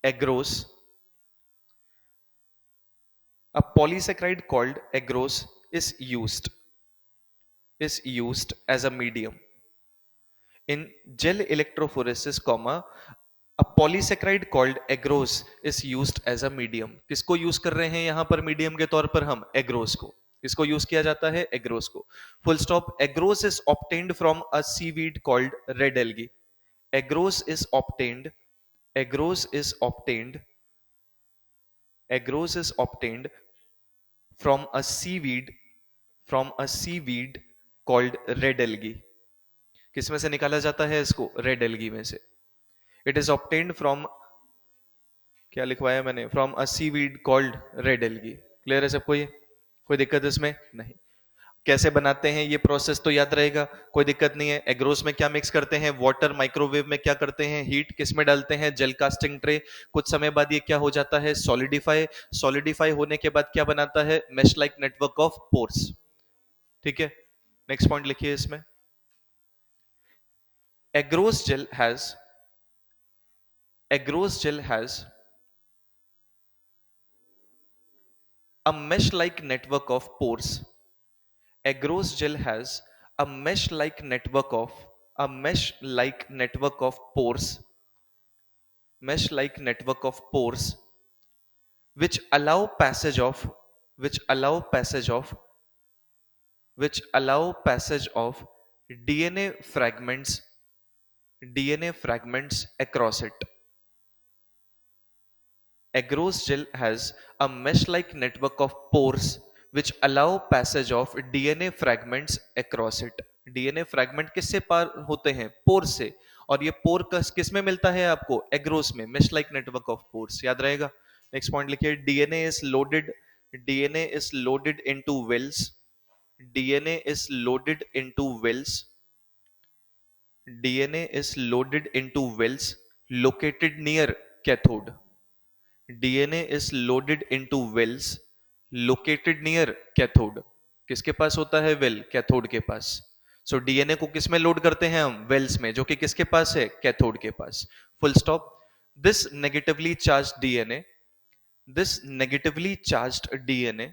agarose, a polysaccharide called agarose is used as a medium. In gel electrophoresis, a polysaccharide called agarose is used as a medium. किसको यूज कर रहे हैं यहां पर मीडियम के तौर पर हम? एग्रोस को. किसको यूज किया जाता है? एग्रोस को. Full stop. Agarose is obtained from a seaweed called red algae. Agarose is obtained. Agarose is obtained. Agarose is obtained from a seaweed, from a seaweed called red algae. किसमें से निकाला जाता है इसको? रेड एल्गी में से. इट इज ऑब्टेन्ड फ्रॉम, क्या लिखवाया मैंने? From a seaweed called red algae. Clear है सबको? ये कोई दिक्कत इसमें नहीं. कैसे बनाते हैं ये प्रोसेस तो याद रहेगा, कोई दिक्कत नहीं है. एग्रोस में क्या मिक्स करते हैं? वाटर. माइक्रोवेव में क्या करते हैं? हीट. किस में डालते हैं? Gel casting tray. कुछ समय बाद ये क्या हो जाता है? सॉलिडिफाई. सॉलिडिफाई होने के बाद क्या बनाता है? Mesh like network of pores. ठीक है, नेक्स्ट पॉइंट लिखिए इसमें. Agarose gel has, agarose gel has a mesh-like network of pores. Agarose gel has a mesh-like network of, a mesh-like network of pores, mesh-like network of pores, which allow passage of, which allow passage of, which allow passage of DNA fragments, DNA fragments across it. Agarose gel has a mesh-like network of pores which allow passage of DNA fragments across it. DNA fragment किससे पार होते हैं? पोर से. और ये पोर किस में मिलता है आपको? एग्रोस में. mesh like network of pores. याद रहेगा. नेक्स्ट पॉइंट लिखिए. DNA is loaded, DNA is loaded into wells, DNA is loaded into wells, DNA is loaded into wells located near cathode. DNA is loaded into wells located near cathode. किसके पास होता है वेल? कैथोड के पास. सो डीएनए को किस में लोड करते हैं हम? वेल्स में, जो कि किसके पास है? कैथोड के पास. Full stop. This negatively charged DNA, this negatively charged DNA,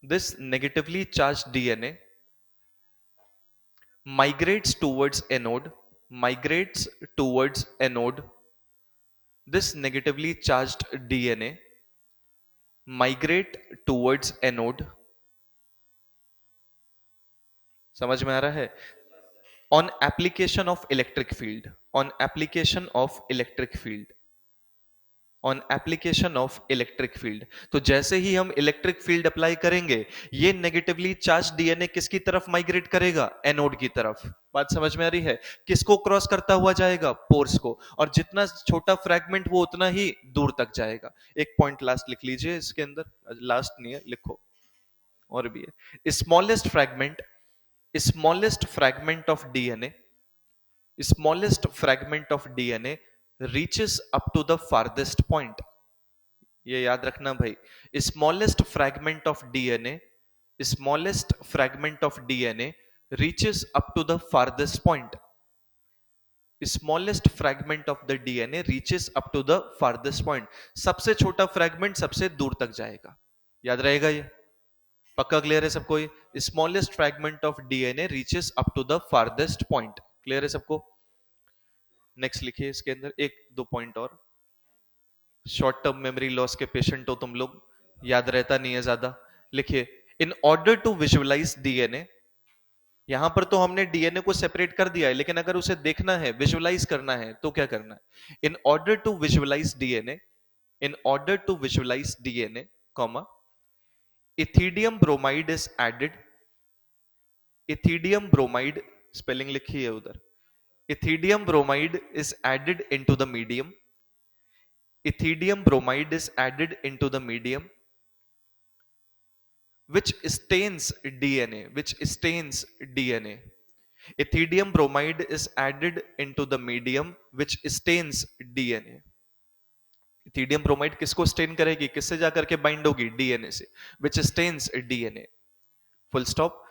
this negatively charged DNA migrates towards anode, migrates towards anode. This negatively charged DNA migrate towards anode. समझ में आ रहा है? On application of electric field, on application of electric field, on application of electric field. तो जैसे ही हम इलेक्ट्रिक फील्ड अप्लाई करेंगे, ये नेगेटिवली चार्ज डीएनए किसकी तरफ माइग्रेट करेगा? एनोड की तरफ. बात समझ में आ रही है? किसको क्रॉस करता हुआ जाएगा? पोर्स को. और जितना छोटा फ्रैगमेंट वो उतना ही दूर तक जाएगा. एक पॉइंट लास्ट लिख लीजिए इसके अंदर. लास्ट नहीं है, लिखो, और भी है. Smallest fragment, smallest fragment of DNA, smallest fragment of DNA reaches up to the farthest point. ये याद रखना भाई. Smallest fragment of DNA, smallest fragment of DNA reaches up to the farthest point. Smallest fragment of the DNA reaches up to the farthest point. सबसे छोटा फ्रैगमेंट सबसे दूर तक जाएगा. याद रहेगा ये? पक्का क्लियर है सबको? ये smallest fragment of DNA reaches up to the farthest point. Clear है सबको? नेक्स्ट लिखिए इसके अंदर एक दो पॉइंट और. शॉर्ट टर्म मेमोरी लॉस के पेशेंट हो तुम लोग, याद रहता नहीं है ज्यादा. लिखिए. In order to visualize DNA, यहां पर तो हमने डीएनए को सेपरेट कर दिया है, लेकिन अगर उसे देखना है, विजुअलाइज करना है, तो क्या करना है? In order to visualize DNA, in order to visualize DNA, comma, ethidium bromide is added. Ethidium bromide, spelling लिखी है उधर. Ethidium bromide is added into the medium. Ethidium bromide is added into the medium which stains DNA, which stains DNA. Ethidium bromide is added into the medium which stains DNA. Ethidium bromide किसको स्टेन करेगी? किससे जाकर के बाइंड होगी? डीएनए से. which stains DNA. Full stop.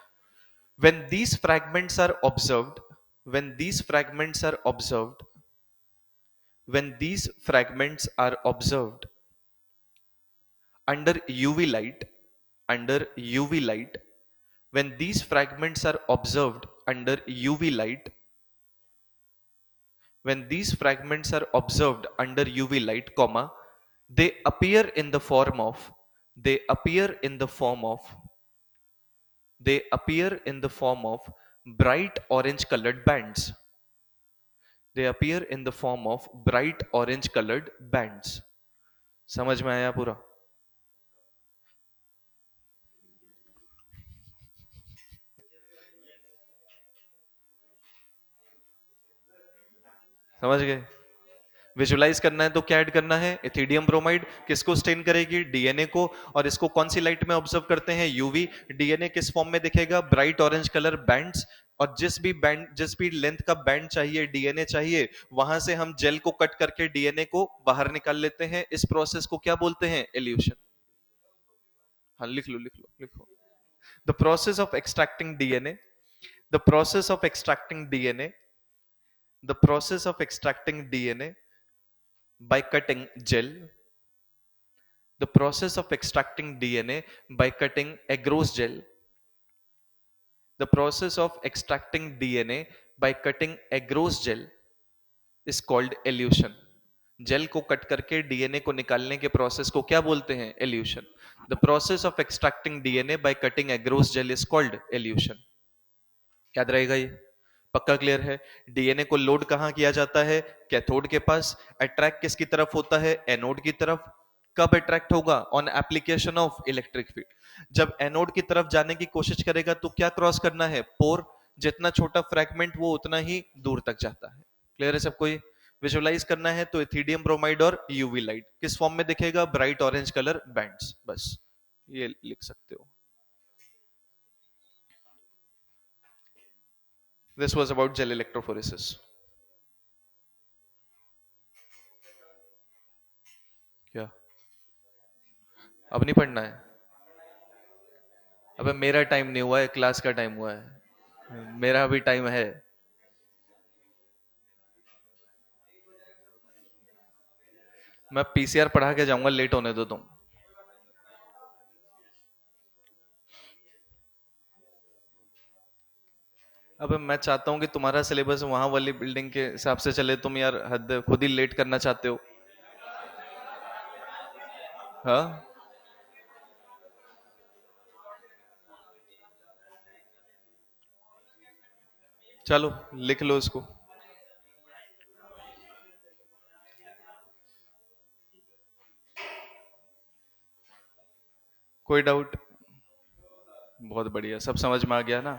When these fragments are observed, when these fragments are observed, when these fragments are observed under UV light, under UV light, when these fragments are observed under UV light, When these fragments are observed under UV light, comma, they appear in the form of, they appear in the form of, they appear in the form of bright orange colored bands. They appear in the form of bright orange colored bands. समझ में आया पूरा? समझ गए? विजुलाइज करना है तो क्या ऐड करना है? इथिडियम ब्रोमाइड किसको स्टेन करेगी? डीएनए को। और इसको कौन सी लाइट में ऑब्जर्व करते हैं? यूवी। डीएनए किस फॉर्म में दिखेगा? Bright orange colour bands. और जिस भी लेंथ का बैंड चाहिए, डीएनए चाहिए, वहां से हम जेल को कट करके डीएनए को बाहर निकाल लेते हैं। इस प्रोसेस को क्या बोलते हैं? एल्यूशन। हाँ, लिख लो लिख लो लिखो। The process of extracting DNA, the process of extracting DNA, the process of extracting DNA by cutting gel, the process of extracting DNA by cutting agarose gel, the process of extracting DNA by cutting agarose gel is called elution. Gel को कट करके डीएनए को निकालने के प्रोसेस को क्या बोलते हैं? Elution. The process of extracting DNA by cutting agarose gel is called elution. याद रहेगा ये? पक्का क्लियर है? डीएनए को लोड कहां किया जाता है? कैथोड के पास। अट्रैक्ट किसकी तरफ होता है? एनोड की तरफ। कब अट्रैक्ट होगा? On application of electric field. जब एनोड की तरफ जाने की कोशिश करेगा तो क्या क्रॉस करना है? पोर। जितना छोटा फ्रैगमेंट वो उतना ही दूर तक जाता है। क्लियर है सबको ये? विजुअलाइज करना है तो इथिडियम ब्रोमाइड और यूवी लाइट किस फॉर्म में दिखेगा? Bright orange colour bands. बस ये लिख सकते हो। This was about gel electrophoresis. क्या अब नहीं पढ़ना है? अबे मेरा टाइम नहीं हुआ है, क्लास का टाइम हुआ है। मेरा अभी टाइम है। मैं पीसीआर पढ़ा के जाऊंगा, लेट होने दो तुम। अबे मैं चाहता हूँ कि तुम्हारा सिलेबस वहां वाली बिल्डिंग के हिसाब से चले, तुम यार हद, खुद ही लेट करना चाहते हो। हाँ, चलो लिख लो इसको। कोई डाउट? बहुत बढ़िया, सब समझ में आ गया ना?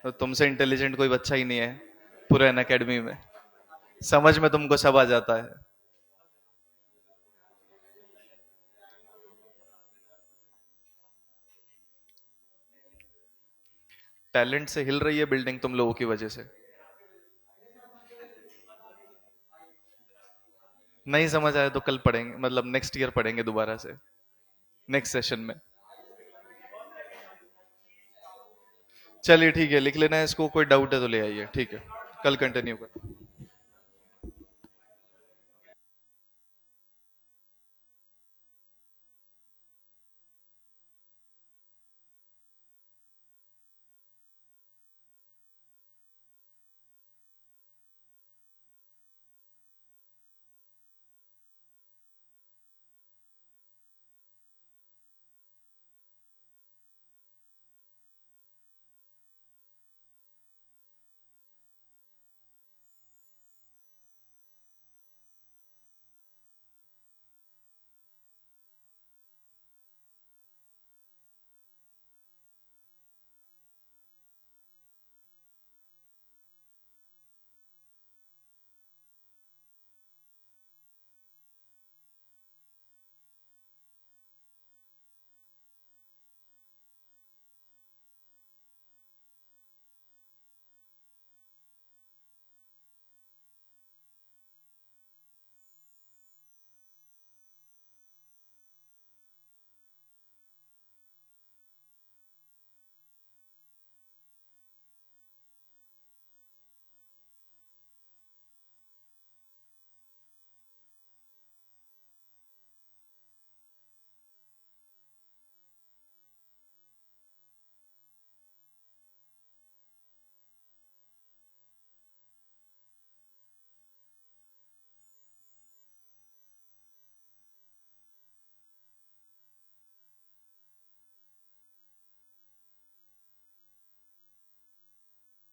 तो तुमसे इंटेलिजेंट कोई बच्चा ही नहीं है पूरे अन अकेडमी में। समझ में तुमको सब आ जाता है। टैलेंट से हिल रही है बिल्डिंग तुम लोगों की वजह से। नहीं समझ आया तो कल पढ़ेंगे, मतलब नेक्स्ट ईयर पढ़ेंगे दोबारा से, नेक्स्ट सेशन में। चलिए ठीक है, लिख लेना है इसको, कोई डाउट है तो ले आइए, ठीक है? कल कंटिन्यू कर।